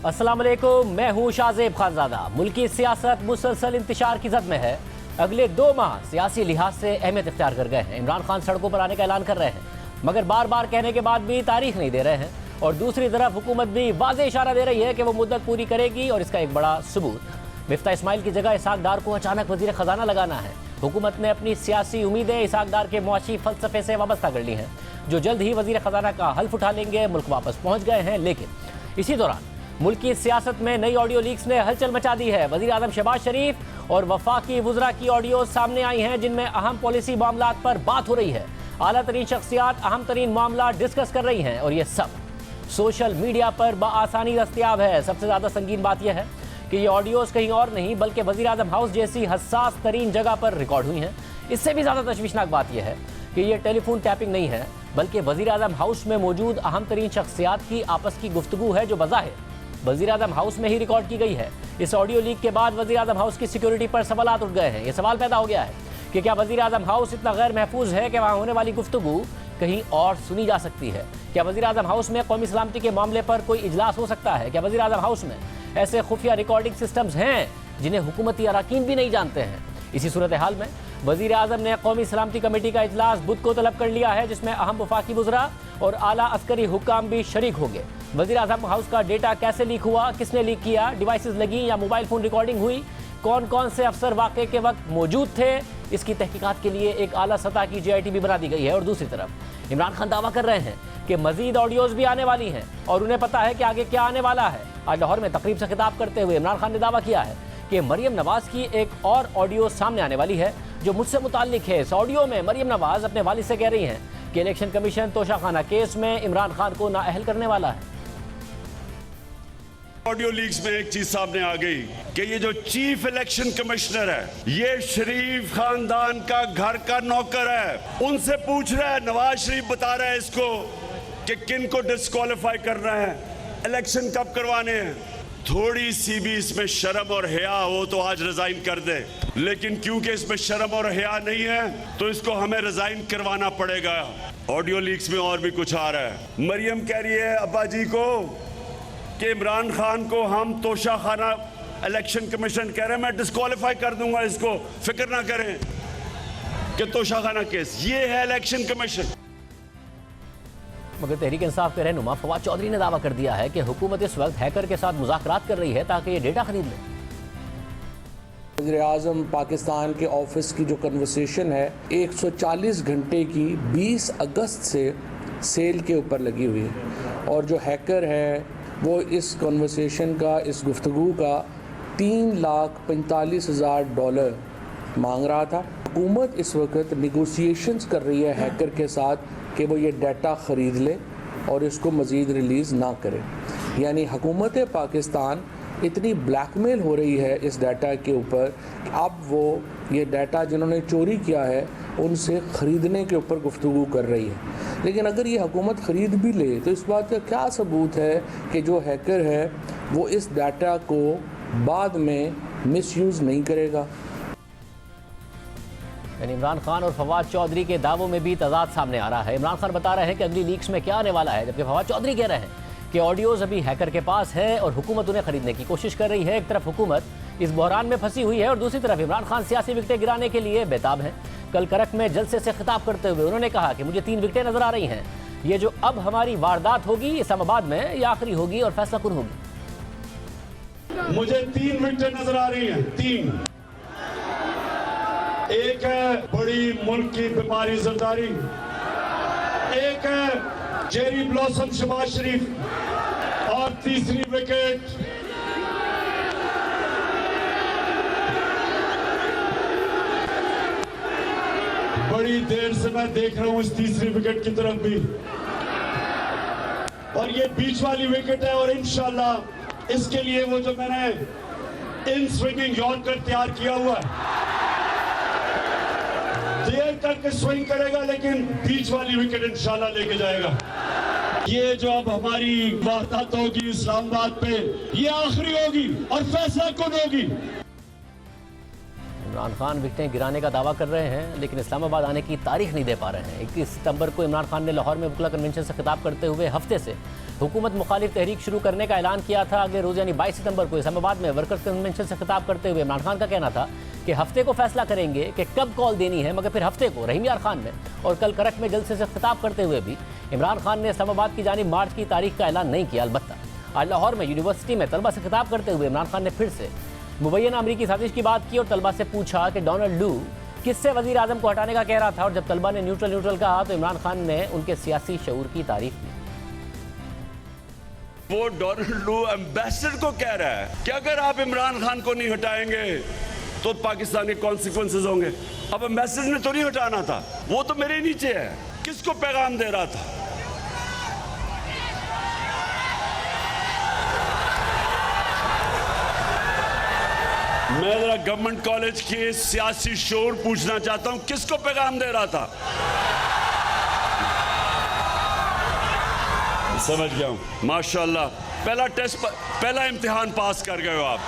अस्सलाम वालेकुम, मैं हूं शाहजेब खानजादा। मुल्की सियासत मुसलसल इंतशार की जद में है। अगले 2 माह सियासी लिहाज से अहमियत इख्तियार कर गए हैं। इमरान खान सड़कों पर आने का ऐलान कर रहे हैं, मगर बार बार कहने के बाद भी तारीख नहीं दे रहे हैं। और दूसरी तरफ हुकूमत भी वाज़ेह इशारा दे रही है कि वो मुद्दत पूरी करेगी, और इसका एक बड़ा सबूत मिफ्ता इस्माइल की जगह इसहाक डार को अचानक वजीर खजाना लगाना है। हुकूमत ने अपनी सियासी उम्मीदें इसहाक डार के मुआशी फलसफे से वाबस्ता कर ली हैं, जो जल्द ही वजीर खजाना का हल्फ उठा लेंगे। मुल्क वापस पहुँच गए हैं, लेकिन इसी दौरान मुल्क की सियासत में नई ऑडियो लीक्स ने हलचल मचा दी है। वज़ीर आज़म शहबाज शरीफ और वफाकी वुज़रा की ऑडियो सामने आई हैं, जिनमें अहम पॉलिसी मामलात पर बात हो रही है। आला तरीन शख्सियात अहम तरीन मामला डिस्कस कर रही हैं, और ये सब सोशल मीडिया पर बआसानी दस्तयाब है। सबसे ज़्यादा संगीन बात यह है कि ये ऑडियोज़ कहीं और नहीं बल्कि वज़ीर आज़म हाउस जैसी हसास तरीन जगह पर रिकॉर्ड हुई हैं। इससे भी ज़्यादा तशवीशनाक बात यह है कि ये टेलीफोन टैपिंग नहीं है, बल्कि वज़ीर आज़म हाउस में मौजूद अहम तरीन शख्सियात की आपस की गुफ्तगू है, जो बज़ाहिर वज़ीर आज़म हाउस में ही रिकॉर्ड की गई है। इस ऑडियो लीक के बाद वज़ीर आज़म हाउस की सिक्योरिटी पर सवालात उठ गए हैं। ये सवाल पैदा हो गया है कि क्या वज़ीर आज़म हाउस इतना गैर महफूज है कि वहाँ होने वाली गुफ्तगू कहीं और सुनी जा सकती है? क्या वज़ीर आज़म हाउस में कौमी सलामती के मामले पर कोई इजलास हो सकता है? क्या वज़ीर आज़म हाउस में ऐसे खुफिया रिकॉर्डिंग सिस्टम्स हैं जिन्हें हुकूमती अरकान भी नहीं जानते हैं? इसी सूरत हाल में वज़ीर आज़म ने कौमी सलामती कमेटी का इजलास बुध को तलब कर लिया है, जिसमें अहम वफाकी वुज़रा और आला अस्करी हुक्काम भी शरीक होंगे। वज़ीर आज़म हाउस का डेटा कैसे लीक हुआ, किसने लीक किया, डिवाइसेस लगी या मोबाइल फ़ोन रिकॉर्डिंग हुई, कौन कौन से अफसर वाक़े के वक्त मौजूद थे, इसकी तहकीकात के लिए एक आला सतह की JIT भी बना दी गई है। और दूसरी तरफ इमरान खान दावा कर रहे हैं कि मज़ीद ऑडियोज़ भी आने वाली हैं और उन्हें पता है कि आगे क्या आने वाला है। आज लाहौर में तकरीब से खिताब करते हुए इमरान खान ने दावा किया है कि मरियम नवाज़ की एक और ऑडियो सामने आने वाली है जो मुझसे मुताल्लिक है। इस ऑडियो में मरियम नवाज़ अपने वालिद से कह रही हैं कि इलेक्शन कमीशन तोशाखाना केस में इमरान खान को नाअहल करने वाला है। ऑडियो लीक्स में एक चीज सामने आ गई कि ये जो चीफ इलेक्शन कमिश्नर है, ये शरीफ खानदान का घर का नौकर है। उनसे पूछ रहा है, नवाज शरीफ बता रहा है इसको कि किन को डिस्क्वालीफाई करना है, इलेक्शन कब करवाने हैं। थोड़ी सी भी इसमें शर्म और हया हो तो आज रिजाइन कर दे, लेकिन क्योंकि इसमें शर्म और हया नहीं है तो इसको हमें रिजाइन करवाना पड़ेगा। ऑडियो लीक्स में और भी कुछ आ रहा है। मरियम कह रही है अब्बा जी को कि इमरान खान को हम तोशाखाना इलेक्शन कमीशन कह रहे हैं मैं डिस्क्वालीफाई कर दूंगा, इसको फिक्र ना करें कि तोशाखाना केस, ये है इलेक्शन कमीशन। मगर तहरीक इंसाफ के रहनुमा फवाद चौधरी ने दावा कर दिया है कि हुकूमत इस वक्त हैकर के साथ मुज़ाकरात कर रही है ताकि ये डेटा खरीद ले। वज़ीर आज़म पाकिस्तान के ऑफिस की जो कन्वर्सेशन है 140 घंटे की 20 अगस्त से सेल के ऊपर लगी हुई है, और जो हैकर है वो इस कन्वर्सेशन का, इस गुफ्तगू का $3,45,000 मांग रहा था। हुकूमत इस वक्त निगोशिएशंस कर रही है हैकर के साथ कि वो ये डाटा ख़रीद ले और इसको मज़ीद रिलीज़ ना करे। यानी हुकूमत पाकिस्तान इतनी ब्लैकमेल हो रही है इस डाटा के ऊपर, अब वो ये डाटा जिन्होंने चोरी किया है उनसे ख़रीदने के ऊपर गुफ्तगू कर रही है। लेकिन अगर ये हुकूमत ख़रीद भी ले तो इस बात का क्या सबूत है कि जो हैकर है वो इस डाटा को बाद में मिसयूज़ नहीं करेगा। यानी इमरान खान और फवाद चौधरी के दावों में भी तजाद सामने आ रहा है। इमरान खान बता रहे हैं कि अगली लीक्स में क्या आने वाला है, जबकि फवाद चौधरी कह रहे हैं कि ऑडियोज़ अभी हैकर के पास है और हुकूमत उन्हें खरीदने की कोशिश कर रही है। एक तरफ हुकूमत इस बहरान में फंसी हुई है और दूसरी तरफ इमरान खान सियासी विकटें गिराने के लिए बेताब हैं। कल करक में जलसे से खिताब करते हुए उन्होंने कहा कि मुझे 3 विकटें नजर आ रही हैं। ये जो अब हमारी वारदात होगी इस्लामाबाद में, ये आखिरी होगी और फैसला कुन होगी। मुझे 3 विकटें नजर आ रही हैं, 3। एक है बड़ी मुल्क की बीमारी जरदारी, एक है चेरी ब्लॉसम शहबाज शरीफ, और तीसरी विकेट बड़ी देर से मैं देख रहा हूं इस तीसरी विकेट की तरफ भी, और ये बीच वाली विकेट है। और इंशाल्लाह इसके लिए वो जो मैंने इन स्विंगिंग यॉर्कर तैयार किया हुआ है, देर करके स्विंग करेगा लेकिन बीच वाली विकेट इंशाल्लाह लेके जाएगा। ये जो अब हमारी वारदात होगी इस्लामाबाद पे, ये आखिरी होगी और फैसला कौन होगी। इमरान खान विकटें गिराने का दावा कर रहे हैं, लेकिन इस्लामाबाद आने की तारीख नहीं दे पा रहे हैं। 21 सितंबर को इमरान खान ने लाहौर में वकला कन्वेंशन से खिताब करते हुए हफ्ते से हुकूमत मुखालिफ तहरीक शुरू करने का ऐलान किया था अगले रोज़ यानी 22 सितंबर को इस्लामाबाद में वर्कर्स कन्वेंशन से खिताब करते हुए इमरान खान का कहना था कि हफ्ते को फैसला करेंगे कि कब कॉल देनी है, मगर फिर हफ्ते को रहीम यार खान ने और कल करक में जलसे से खिताब करते हुए भी इमरान खान ने इस्लामाबाद की जानिब मार्च की तारीख का ऐलान नहीं किया। अलबत्ता आज लाहौर में यूनिवर्सिटी में तलबा से खिताब करते हुए इमरान खान ने फिर से मुबैना अमरीकी साजिश की बात की और तलबा से पूछा कि डोनाल्ड लू किससे वज़ीर आज़म को हटाने का कह रहा था, और जब तलबा ने न्यूट्रल कहा तो इमरान खान ने उनके सियासी शऊर की तारीफ की। वो डोनाल्ड लू एम्बेसडर को कह रहा है कि अगर आप इमरान खान को नहीं हटाएंगे तो पाकिस्तानी कॉन्सिक्वेंसेस होंगे। अब एम्बेसडर ने तो नहीं हटाना था, वो तो मेरे नीचे है। किसको पैगाम दे रहा था? मैं जरा गवर्नमेंट कॉलेज के सियासी शोर पूछना चाहता हूं, किसको पैगाम दे रहा था? समझ गया हूं, माशाल्लाह। पहला इम्तिहान पास कर गए हो आप।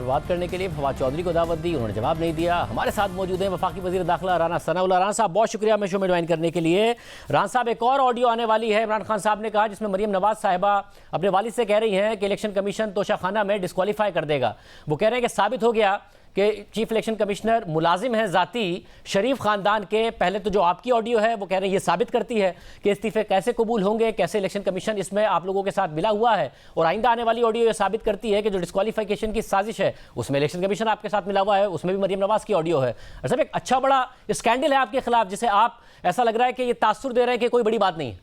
बात करने के लिए फवाद चौधरी को दावत दी, उन्होंने जवाब नहीं दिया। हमारे साथ मौजूद हैं वफाकी वज़ीर दाखिला राना सनाउल्लाह। राना साहब बहुत शुक्रिया हमें शो में ज्वाइन करने के लिए। राना साहब एक और ऑडियो आने वाली है, इमरान खान साहब ने कहा जिसमें मरीम नवाज साहिबा अपने वालिद से कह रही हैं कि इलेक्शन कमीशन तोशाखाना में डिस्क्वालीफाई कर देगा। वो कह रहे हैं कि साबित हो गया कि चीफ इलेक्शन कमिश्नर मुलाजिम हैं ज़ाती शरीफ ख़ानदान के। पहले तो जो आपकी ऑडियो है वो कह रहे हैं ये साबित करती है कि इस्तीफ़े कैसे कबूल होंगे, कैसे इलेक्शन कमीशन इसमें आप लोगों के साथ मिला हुआ है, और आइंदा आने वाली ऑडियो ये साबित करती है कि जो डिस्क्वालीफिकेशन की साजिश है उसमें इलेक्शन कमीशन आपके साथ मिला हुआ है, उसमें भी मरीम नवाज की ऑडियो है। और सब एक अच्छा बड़ा स्कैंडल है आपके खिलाफ, जिसे आप ऐसा लग रहा है कि ये तासुर दे रहे हैं कि कोई बड़ी बात नहीं है।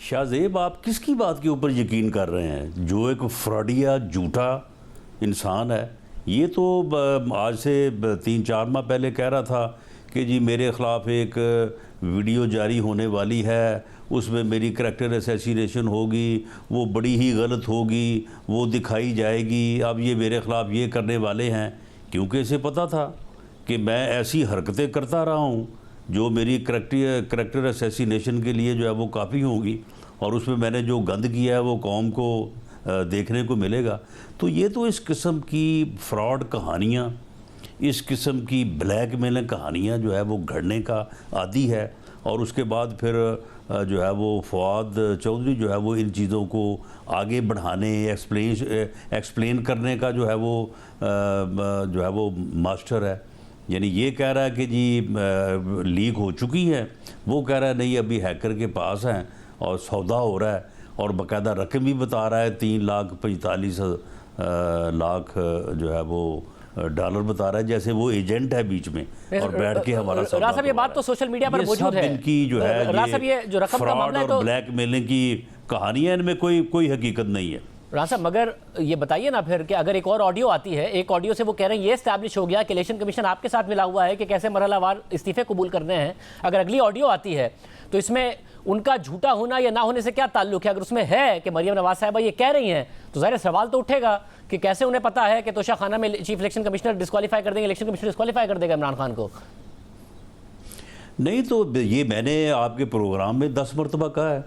शाहजेब, आप किसकी बात के ऊपर यकीन कर रहे हैं? जो एक फ्रॉडिया झूठा इंसान है, ये तो आज से 3-4 माह पहले कह रहा था कि जी मेरे ख़िलाफ़ एक वीडियो जारी होने वाली है, उसमें मेरी करैक्टर असैसिनेशन होगी, वो बड़ी ही गलत होगी, वो दिखाई जाएगी। अब ये मेरे ख़िलाफ़ ये करने वाले हैं, क्योंकि इसे पता था कि मैं ऐसी हरकतें करता रहा हूँ जो मेरी करैक्टर असैसिनेशन के लिए जो है वो काफ़ी होंगी, और उसमें मैंने जो गंद किया है वो कौम को देखने को मिलेगा। तो ये तो इस किस्म की फ्रॉड कहानियाँ, इस किस्म की ब्लैक मेलिंग कहानियाँ जो है वो घड़ने का आदी है। और उसके बाद फिर जो है वो फवाद चौधरी जो है वो इन चीज़ों को आगे बढ़ाने, एक्सप्लेन करने का जो है वो मास्टर है। यानी ये कह रहा है कि जी लीक हो चुकी है, वो कह रहा है नहीं अभी हैकर के पास हैं और सौदा हो रहा है, और बाकायदा रकम भी बता रहा है 3,45,00,000 जो है वो डॉलर बता रहा है, जैसे वो एजेंट है बीच में और बैठ के हमारा सौदा। राना साहब ये बात तो सोशल मीडिया पर मौजूद है, इनकी जो है राना साहब ये जो रकम का मामला है तो ब्लैक मेलिंग की कहानियां, इनमें कोई हकीकत नहीं है। राना साहब मगर ये बताइए ना फिर कि अगर एक और ऑडियो आती है, एक ऑडियो से वो कह रहे हैं ये एस्टैब्लिश हो गया कि इलेक्शन कमीशन आपके साथ मिला हुआ है कि कैसे मरहलावार इस्तीफे कबूल करने हैं, अगर अगली ऑडियो आती है तो इसमें उनका झूठा होना या ना होने से क्या ताल्लुक है? अगर उसमें है कि मरीम नवाज साहिबा ये कह रही हैं तो ज़ाहिर सवाल तो उठेगा कि कैसे उन्हें पता है कि तोशाखाना में चीफ इलेक्शन कमिश्नर डिस्क्वालीफाई कर देंगे, इलेक्शन कमिश्नर डिस्क्वालीफाई कर देगा इमरान खान को। नहीं तो ये मैंने आपके प्रोग्राम में 10 मरतबा कहा है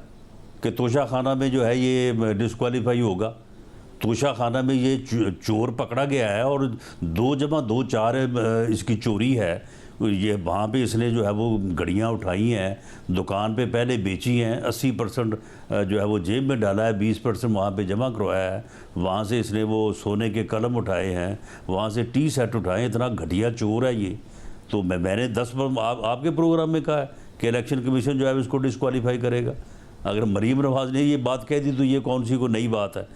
कि तोशाखाना में जो है ये डिस्क्वालीफाई होगा। तोशाखाना में ये चोर पकड़ा गया है और 2 जमा 2 4 इसकी चोरी है। ये वहाँ पे इसने जो है वो घड़ियाँ उठाई हैं, दुकान पे पहले बेची हैं, 80% जो है वो जेब में डाला है, 20% वहाँ पे जमा करवाया है। वहाँ से इसने वो सोने के कलम उठाए हैं, वहाँ से टी सेट उठाए हैं। इतना घटिया चोर है ये। तो मैंने 10 आपके प्रोग्राम में कहा है कि इलेक्शन कमीशन जो है इसको डिस्क्वालीफाई करेगा। अगर मरीम नवाज ने ये बात कह दी तो ये कौन सी को नई बात है?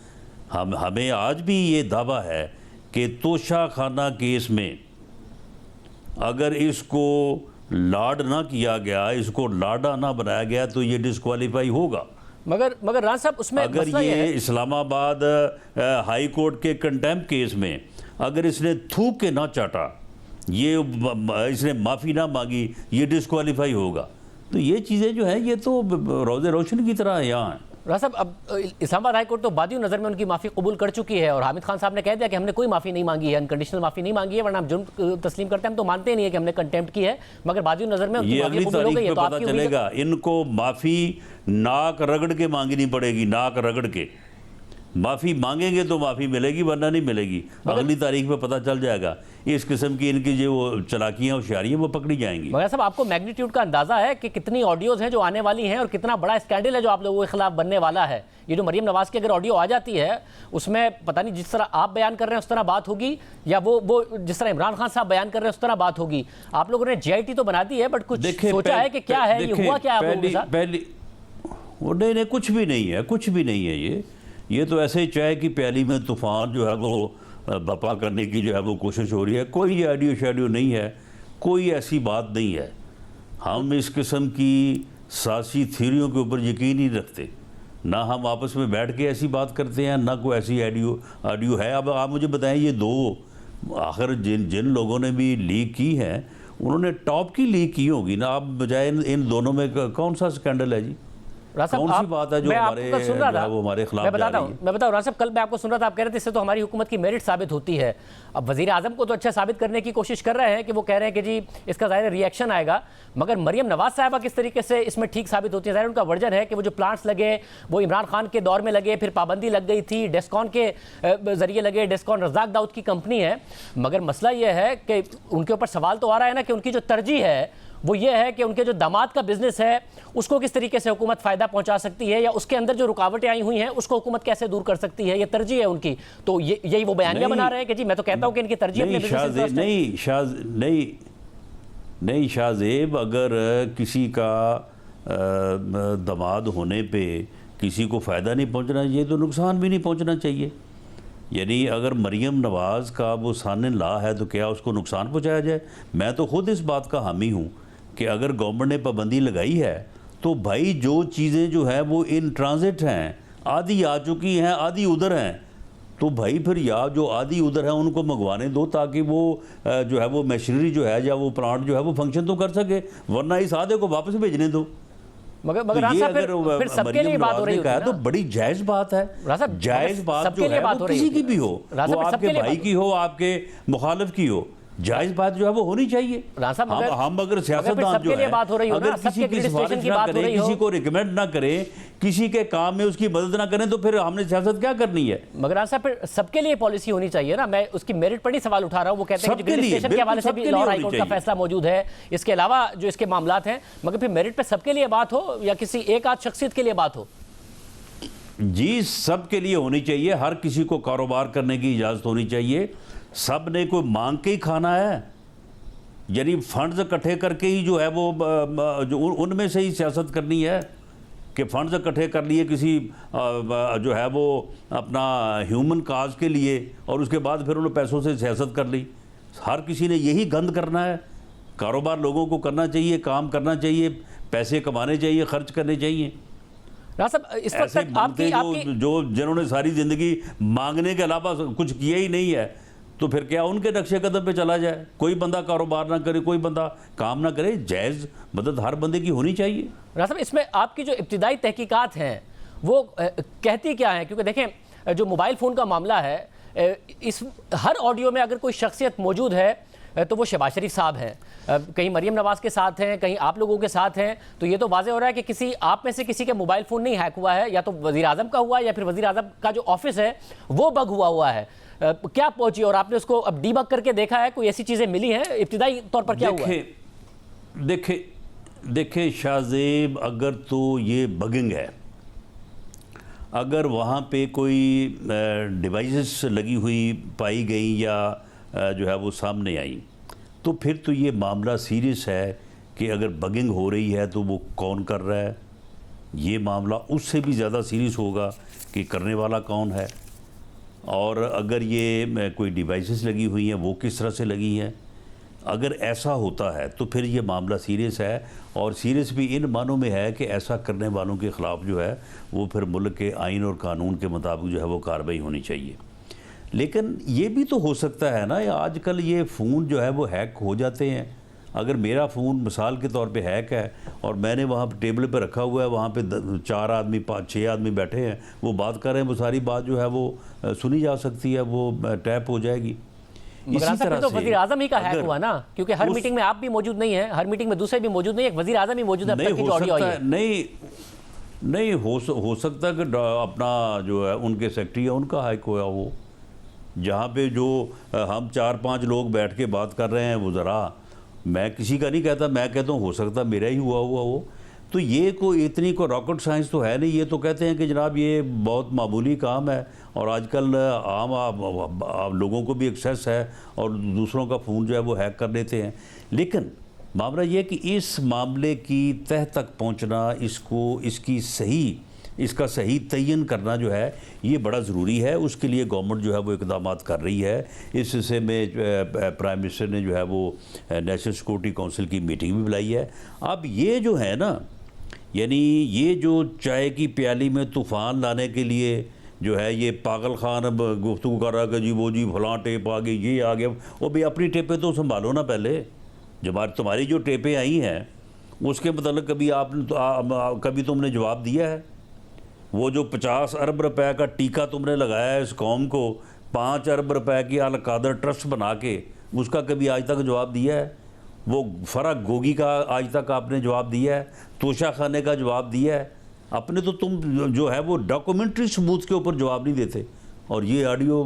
हमें आज भी ये दावा है कि तोशाखाना केस में अगर इसको लाड ना किया गया, इसको लाडा ना बनाया गया तो ये डिस्क्वालीफाई होगा। मगर राना साहब उसमें अगर ये इस्लामाबाद हाई कोर्ट के कंटेम्प्ट केस में अगर इसने थूक के ना चाटा, ये इसने माफ़ी ना मांगी, ये डिस्क्वालीफाई होगा। तो ये चीज़ें जो हैं ये तो रोज़े रोशन की तरह यहाँ हैं। राना साहब अब इस्लामाबाद हाई कोर्ट तो बादी नज़र में उनकी माफ़ी कबूल कर चुकी है और हामिद खान साहब ने कह दिया कि हमने कोई माफ़ी नहीं मांगी है, अनकंडीशनल माफ़ी नहीं मांगी है, वरना हम जुर्म तस्लीम करते हैं, हम तो मानते नहीं है कि हमने कंटेम्प्ट की है, मगर बादी नज़र में उनकी माफ़ी कबूल हो गई है। तो पता चलेगा इनको माफ़ी नाक रगड़ के मांगनी पड़ेगी, नाक रगड़ के। माफ़ी मांगेंगे तो माफ़ी मिलेगी, वरना नहीं मिलेगी। अगली तारीख में पता चल जाएगा। इस किस्म की इनकी जो चालाकियाँ होशियारियाँ वो पकड़ी जाएंगी। मगर साहब आपको मैग्नीट्यूड का अंदाजा है कि कितनी ऑडियोज हैं जो आने वाली हैं और कितना बड़ा स्कैंडल है जो आप लोगों के खिलाफ बनने वाला है? ये जो मरियम नवाज की अगर ऑडियो आ जाती है उसमें पता नहीं जिस तरह आप बयान कर रहे हैं उस तरह बात होगी, या वो जिस तरह इमरान खान साहब बयान कर रहे हैं उस तरह बात होगी। आप लोगों ने JIT तो बना दी है, बट कुछ सोचा है कि क्या है, ये हुआ क्या आप लोगों के साथ? पहली वो नहीं, कुछ भी नहीं है, कुछ भी नहीं है। ये तो ऐसे ही चाय की प्याली में तूफान जो है वो बपा करने की जो है वो कोशिश हो रही है। कोई ऑडियो शेडियो नहीं है, कोई ऐसी बात नहीं है। हम इस किस्म की सियासी थ्योरियों के ऊपर यकीन नहीं रखते, ना हम आपस में बैठ के ऐसी बात करते हैं, ना कोई ऐसी ऑडियो है। अब आप मुझे बताएं, ये दो आखिर जिन लोगों ने भी लीक की है उन्होंने टॉप की लीक की होगी ना। आप बजाय इन दोनों में कौन सा स्कैंडल है जी? कौन सी बात है जो हमारे खिलाफ मैं बताता हूँ राज साहब, कल मैं आपको सुन रहा था, आप कह रहे थे इससे तो हमारी हुकूमत की मेरिट साबित होती है। अब वजीर आजम को तो अच्छा साबित करने की कोशिश कर रहे हैं कि वो कह रहे हैं कि जी इसका ज़ाहिर रिएक्शन आएगा, मगर मरियम नवाज साहिबा किस तरीके से इसमें ठीक साबित होती है? ज़ाहिर उनका वर्जन है कि वो जो प्लांट्स लगे वो इमरान खान के दौर में लगे, फिर पाबंदी लग गई थी, डेस्कॉन के जरिए लगे। डेस्कॉन रज़ाक दाऊद की कंपनी है, मगर मसला ये है कि उनके ऊपर सवाल तो आ रहा है ना कि उनकी जो तरजीह है वो ये है कि उनके जो दामाद का बिजनेस है उसको किस तरीके से हुकूमत फ़ायदा पहुंचा सकती है, या उसके अंदर जो रुकावटें आई हुई हैं उसको हुकूमत कैसे दूर कर सकती है। ये तरजीह है उनकी, तो यही वो बयानियां बना रहे हैं कि जी मैं तो कहता हूं कि इनकी तरजीह अपने बिजनेस नहीं शाहजेब, अगर किसी का दामाद होने पे किसी को फ़ायदा नहीं पहुंचना चाहिए तो नुकसान भी नहीं पहुंचना चाहिए। यानी अगर मरियम नवाज़ का वो सान ला है तो क्या उसको नुकसान पहुंचाया जाए? मैं तो खुद इस बात का हामी हूँ कि अगर गवर्नमेंट ने पाबंदी लगाई है तो भाई जो चीज़ें जो है वो इन ट्रांजिट हैं, आधी आ चुकी हैं, आधी उधर हैं, तो भाई फिर या जो आधी उधर है उनको मंगवाने दो ताकि वो जो है वो मशीनरी जो है या वो प्लांट जो है वो फंक्शन तो कर सके, वरना इस आधे को वापस भेजने दो। मगर तो ये फिर सबके लिए बात हो रही है तो बड़ी जायज़ बात है। जायज़ बात जो है वो किसी की भी हो, वो आपके भाई की हो, आपके मुखालिफ की हो, जायज़ बात जो है वो होनी चाहिए। हम अगर सियासतदान जो है अगर किसी की सिफारिश ना करें, किसी को रिकमेंड ना करें, किसी के काम में उसकी मदद ना करें, तो फिर हमने सियासत क्या करनी है? मगर साहब फिर सबके लिए पॉलिसी होनी चाहिए ना। मैं उसकी मेरिट पर ही सवाल उठा रहा हूँ। वो कहते हैं कि स्टेशन के हवाले से भी लाहौर हाई कोर्ट का फैसला मौजूद है, इसके अलावा जो इसके मामलात हैं, मगर फिर मेरिट पे सबके लिए बात हो या किसी एक आध शख्सियत के लिए बात हो? जी सबके लिए होनी चाहिए, हर किसी को कारोबार करने की इजाज़त होनी चाहिए। सब ने कोई मांग के ही खाना है, यानी फंड्स इकट्ठे करके ही जो है वो जो उनमें से ही सियासत करनी है कि फंड्स इकट्ठे कर लिए किसी जो है वो अपना ह्यूमन काज के लिए और उसके बाद फिर उन्होंने पैसों से सियासत कर ली। हर किसी ने यही गंद करना है। कारोबार लोगों को करना चाहिए, काम करना चाहिए, पैसे कमाने चाहिए, खर्च करने चाहिए। इस वक्त तक आपकी जो जिन्होंने सारी ज़िंदगी मांगने के अलावा कुछ किया ही नहीं है, तो फिर क्या उनके नक्शे कदम पे चला जाए? कोई बंदा कारोबार ना करे, कोई बंदा काम ना करे, जायज़ मदद हर बंदे की होनी चाहिए। राज साहब इसमें आपकी जो इब्तिदाई तहकीकात हैं वो कहती क्या है? क्योंकि देखें जो मोबाइल फ़ोन का मामला है, इस हर ऑडियो में अगर कोई शख्सियत मौजूद है तो वो शहबाज शरीफ साहब हैं, कहीं मरियम नवाज़ के साथ हैं, कहीं आप लोगों के साथ हैं। तो ये तो वाज़ेह हो रहा है कि किसी आप में से किसी के मोबाइल फ़ोन नहीं हैक हुआ है, या तो वज़ीर आज़म का हुआ है या फिर वज़ीर आज़म का जो ऑफिस है वो बग हुआ है। क्या पहुंची और आपने उसको अब डीबग करके देखा है? कोई ऐसी चीज़ें मिली हैं? इब्तिदाई तौर पर क्या हुआ? देखे शाहजेब, अगर तो ये बगिंग है, अगर वहाँ पे कोई डिवाइसेस लगी हुई पाई गई या जो है वो सामने आई, तो फिर तो ये मामला सीरियस है कि अगर बगिंग हो रही है तो वो कौन कर रहा है। ये मामला उससे भी ज़्यादा सीरियस होगा कि करने वाला कौन है, और अगर ये कोई डिवाइसेस लगी हुई हैं वो किस तरह से लगी हैं। अगर ऐसा होता है तो फिर ये मामला सीरियस है, और सीरियस भी इन मानों में है कि ऐसा करने वालों के ख़िलाफ़ जो है वो फिर मुल्क के आइन और कानून के मुताबिक जो है वो कार्रवाई होनी चाहिए। लेकिन ये भी तो हो सकता है ना, आजकल ये फ़ोन जो है वो हैक हो जाते हैं। अगर मेरा फ़ोन मिसाल के तौर पे हैक है और मैंने वहाँ पर टेबल पे रखा हुआ है, वहाँ पे 4 आदमी 5-6 आदमी बैठे हैं, वो बात कर रहे हैं, वो सारी बात जो है वो सुनी जा सकती है, वो टैप हो जाएगी। इसी तरह तो वज़ीर आज़म ही का हैक हुआ ना, क्योंकि हर मीटिंग में आप भी मौजूद नहीं है, हर मीटिंग में दूसरे भी मौजूद नहीं है, वज़ीर आज़म ही मौजूद है। नहीं हो सकता है कि अपना जो है उनके सेक्रेटरी है उनका हाइक हुआ हो, जहाँ पे जो हम 4-5 लोग बैठ के बात कर रहे हैं वो ज़रा, मैं किसी का नहीं कहता, मैं कहता हूँ हो सकता मेरा ही हुआ वो। तो ये कोई इतनी को रॉकेट साइंस तो है नहीं। ये तो कहते हैं कि जनाब ये बहुत मामूली काम है और आजकल आम लोगों को भी एक्सेस है और दूसरों का फ़ोन जो है वो हैक कर लेते हैं। लेकिन मामला ये है कि इस मामले की तह तक पहुंचना, इसका सही तयन करना जो है ये बड़ा ज़रूरी है। उसके लिए गवर्नमेंट जो है वो इक़दाम कर रही है। इस सिलसिले में प्राइम मिनिस्टर ने जो है वो नेशनल सिक्योरिटी काउंसिल की मीटिंग भी बुलाई है। अब ये जो है ना, यानी ये जो चाय की प्याली में तूफ़ान लाने के लिए जो है ये पागल खान अब गुफ्तगू कर रहा है कि जी वो जी फलां टेप आ गई, ये आ गया। वो भी अपनी टेपें तो संभालो ना पहले। जब तुम्हारी जो टेपें आई हैं उसके मतलब कभी तुमने जवाब दिया है? वो जो 50 अरब रुपए का टीका तुमने लगाया है इस कौम को, 5 अरब रुपए की अल कादर ट्रस्ट बना के, उसका कभी आज तक जवाब दिया है? वो फरा गोगी का आज तक आपने जवाब दिया है? तोशा खाने का जवाब दिया है? अपने तो तुम जो है वो डॉक्यूमेंट्री सबूत के ऊपर जवाब नहीं देते। और ये ऑडियो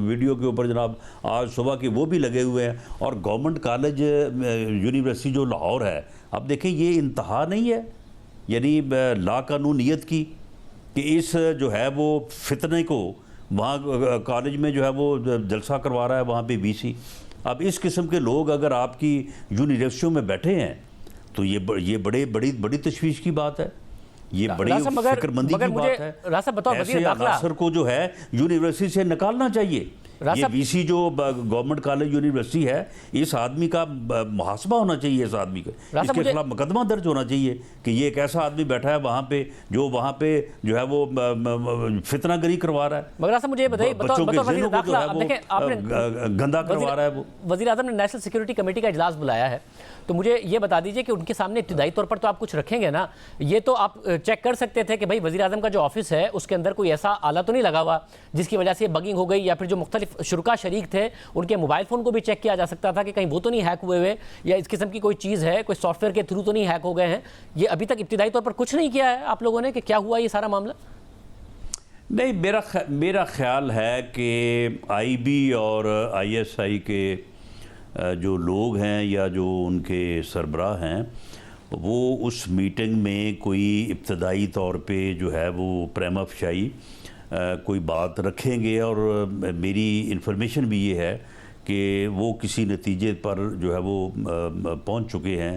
वीडियो के ऊपर जनाब आज सुबह के वो भी लगे हुए हैं। और गवर्नमेंट कॉलेज यूनिवर्सिटी जो लाहौर है, अब देखें ये इंतहा नहीं है यानी ला कानूनियत की कि इस जो है वो फितने को वहाँ कॉलेज में जो है वो जलसा करवा रहा है वहाँ पे वीसी। अब इस किस्म के लोग अगर आपकी यूनिवर्सिटियों में बैठे हैं तो ये बड़ी तशवीश की बात है, ये बड़ी फिक्रमंदी की बात है। ऐसे अनासर को जो है यूनिवर्सिटी से निकालना चाहिए। ये वीसी जो गवर्नमेंट कॉलेज यूनिवर्सिटी है, इस आदमी का मुहासबा होना चाहिए, इस आदमी का इसके खिलाफ मुकदमा दर्ज होना चाहिए कि ये एक ऐसा आदमी बैठा है वहाँ पे जो है वो फितनागरी करवा रहा है। मगर साहब मुझे ये बताइए, बच्चों के ज़हनों को जो है वो गंदा करवा रहा है। वो वज़ीर आज़म ने नेशनल सिक्योरिटी कमेटी का इजलास बुलाया है, तो मुझे ये बता दीजिए कि उनके सामने इब्तिदाई तौर पर तो आप कुछ रखेंगे ना? ये तो आप चेक कर सकते थे कि भाई वज़ीर आज़म का जो ऑफिस है उसके अंदर कोई ऐसा आला तो नहीं लगा हुआ जिसकी वजह से बगिंग हो गई, या फिर जो मुख्तलिफ शुरका शरीक थे उनके मोबाइल फ़ोन को भी चेक किया जा सकता था कि कहीं वो तो नहीं हैक हुए या इस किस्म की कोई चीज़ है, कोई सॉफ्टवेयर के थ्रू तो नहीं हैक हो गए हैं। ये अभी तक इब्तिदाई तौर पर कुछ नहीं किया है आप लोगों ने कि क्या हुआ ये सारा मामला? नहीं, मेरा ख्याल है कि आईबी और आईएसआई के जो लोग हैं या जो उनके सरबराह हैं वो उस मीटिंग में कोई इब्तदाई तौर पे जो है वो प्रेमा फशाई कोई बात रखेंगे। और मेरी इन्फॉर्मेशन भी ये है कि वो किसी नतीजे पर जो है वो पहुंच चुके हैं,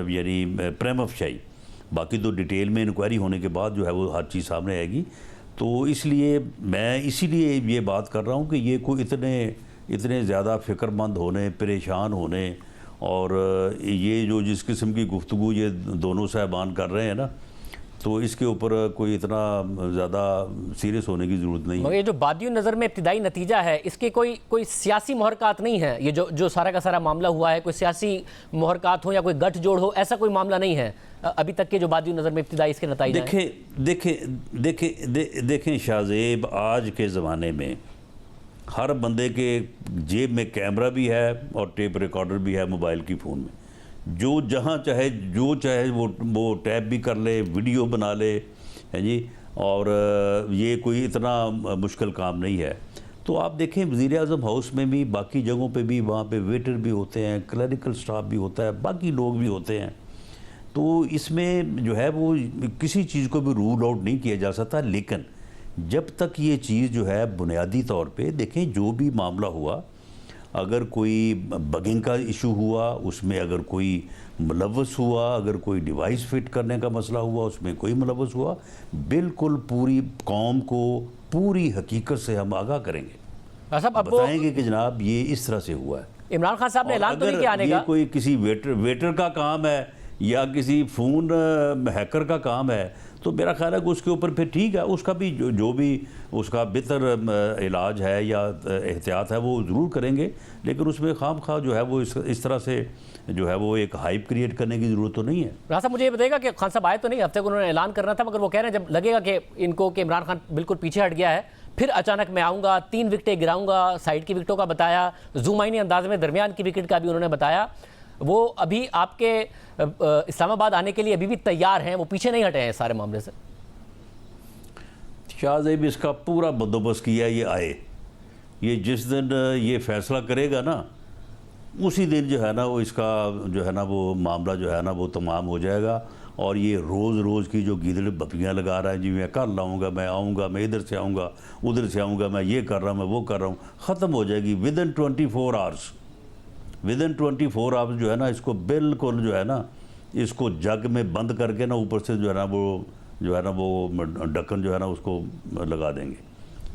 यानी प्रेमा फशाई। बाकी तो डिटेल में इंक्वायरी होने के बाद जो है वो हर चीज़ सामने आएगी। तो इसलिए मैं इसीलिए ये बात कर रहा हूँ कि ये कोई इतने ज़्यादा फ़िक्रमंद होने, परेशान होने और ये जो जिस किस्म की गुफ्तगू ये दोनों साहबान कर रहे हैं ना, तो इसके ऊपर कोई इतना ज़्यादा सीरियस होने की ज़रूरत नहीं है। ये जो बादियों नज़र में इब्तिदाई नतीजा है, इसके कोई सियासी मुहरकात नहीं है? ये जो सारा का सारा मामला हुआ है, कोई सियासी मुहरकात हो या कोई गठजोड़ हो, ऐसा कोई मामला नहीं है अभी तक के जो बादियों नज़र में इब्तिदाई इसके नतीजे हैं? देखें शाहजेब, आज के ज़माने में हर बंदे के जेब में कैमरा भी है और टेप रिकॉर्डर भी है मोबाइल की फ़ोन में। जो जहाँ चाहे वो टैप भी कर ले, वीडियो बना ले, है जी। और ये कोई इतना मुश्किल काम नहीं है। तो आप देखें वज़ीर आज़म हाउस में भी, बाकी जगहों पे भी, वहाँ पे वेटर भी होते हैं, क्लरिकल स्टाफ भी होता है, बाकी लोग भी होते हैं। तो इसमें जो है वो किसी चीज़ को भी रूल आउट नहीं किया जा सकता। लेकिन जब तक ये चीज़ जो है बुनियादी तौर पे देखें, जो भी मामला हुआ, अगर कोई बगिंग का इशू हुआ उसमें अगर कोई मुलव्वस हुआ, अगर कोई डिवाइस फिट करने का मसला हुआ उसमें कोई मुलव्वस हुआ, बिल्कुल पूरी कौम को पूरी हकीकत से हम आगाह करेंगे, बताएंगे कि जनाब ये इस तरह से हुआ है। इमरान खान साहब ने ऐलान तो नहीं किया आने का। ये कोई किसी वेटर का काम है या किसी फ़ोन हैकर का काम है तो मेरा ख्याल है कि उसके ऊपर फिर ठीक है, उसका भी जो भी उसका बेहतर इलाज है या एहतियात है वो ज़रूर करेंगे। लेकिन उसमें खामखा जो है वो इस तरह से जो है वो एक हाइप क्रिएट करने की ज़रूरत तो नहीं है। राज साहब मुझे ये बताइएगा कि खान साहब आए तो नहीं, हफ्ते को उन्होंने ऐलान करना था, मगर वो कह रहे हैं जब लगेगा कि इनको कि इमरान खान बिल्कुल पीछे हट गया है, फिर अचानक मैं आऊँगा, 3 विकेटें गिराऊँगा, साइड की विकेटों का बताया, ज़ूमाइनी अंदाज में दरमियान की विकेट का भी उन्होंने बताया। वो अभी आपके इस्लामाबाद आने के लिए अभी भी तैयार हैं, वो पीछे नहीं हटे हैं सारे मामले से? शाहजेब इसका पूरा बंदोबस्त किया ये आए, ये जिस दिन ये फैसला करेगा ना उसी दिन जो है ना वो इसका जो है ना वो मामला जो है ना वो तमाम हो जाएगा। और ये रोज़ की जो गीदड़ बपियाँ लगा रहा है, जी मैं कल आऊँगा, मैं आऊँगा, मैं इधर से आऊँगा, उधर से आऊँगा, मैं ये कर रहा हूँ, मैं वो कर रहा हूँ, ख़त्म हो जाएगी विदिन 24 आवर्स। विदिन 24 आवर्स जो है ना इसको बिल्कुल जो है ना इसको जग में बंद करके ना ऊपर से जो है ना वो ढक्कन जो है ना उसको लगा देंगे।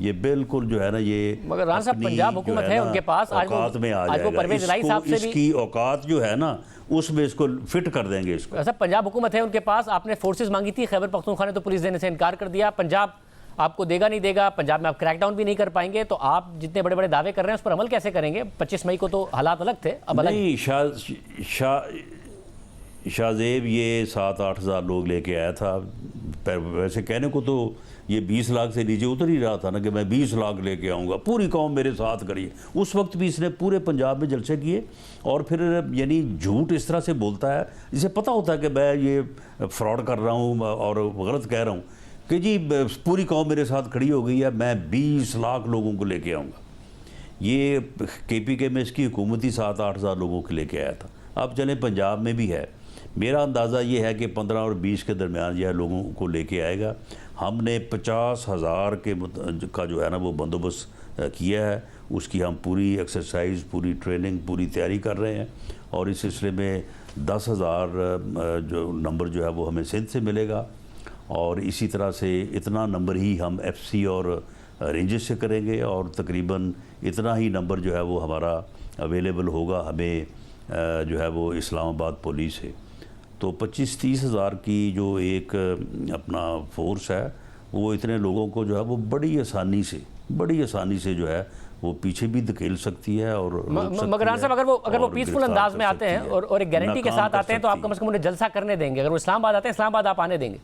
ये बिल्कुल जो है ना ये मगर राना साहब पंजाब हुकूमत है उनके पास, औकात में आ आज वो परवेज इलाही साहब से भी इसकी औकात जो है ना उसमें इसको फिट कर देंगे इसको। ऐसा पंजाब हुकूमत है उनके पास, आपने फोर्सेस मांगी थी, खैबर पख्तूनख्वा ने तो पुलिस देने से इनकार कर दिया। पंजाब आपको देगा नहीं देगा, पंजाब में आप क्रैकडाउन भी नहीं कर पाएंगे, तो आप जितने बड़े बड़े दावे कर रहे हैं उस पर अमल कैसे करेंगे? 25 मई को तो हालात अलग थे, अब अलग नहीं। शाहजेब ये 7-8 हज़ार लोग लेके आया था। वैसे कहने को तो ये 20 लाख से नीचे उतर ही रहा था ना कि मैं 20 लाख लेके आऊँगा, पूरी कौम मेरे साथ खड़ी है। उस वक्त भी इसने पूरे पंजाब में जलसे किए और फिर यानी झूठ इस तरह से बोलता है, इसे पता होता है कि मैं ये फ्रॉड कर रहा हूँ और गलत कह रहा हूँ कि जी पूरी कौम मेरे साथ खड़ी हो गई है, मैं 20 लाख लोगों को लेके आऊँगा। ये KPK में इसकी हुकूमत ही 7-8 हज़ार लोगों को लेके आया था। अब चले पंजाब में भी है, मेरा अंदाज़ा ये है कि 15 और 20 के दरमियान यह लोगों को लेके आएगा। हमने 50,000 का जो है ना वो बंदोबस्त किया है, उसकी हम पूरी एक्सरसाइज, पूरी ट्रेनिंग, पूरी तैयारी कर रहे हैं और इस सिलसिले में 10,000 जो नंबर जो है वो हमें सिंध से मिलेगा और इसी तरह से इतना नंबर ही हम FC और रेंजेस से करेंगे और तकरीबन इतना ही नंबर जो है वो हमारा अवेलेबल होगा हमें जो है वो इस्लामाबाद पुलिस है। तो 25-30 हज़ार की जो एक अपना फोर्स है वो इतने लोगों को जो है वो बड़ी आसानी से जो है वो पीछे भी धकेल सकती है और मगर राना साहब अगर वो पीसफुल अंदाज में आते हैं और एक गारंटी के साथ आते हैं तो आप कम से कम उन्हें जलसा करने देंगे? अगर वो इस्लामाबाद आते हैं, इस्लामाबाद आप आने देंगे?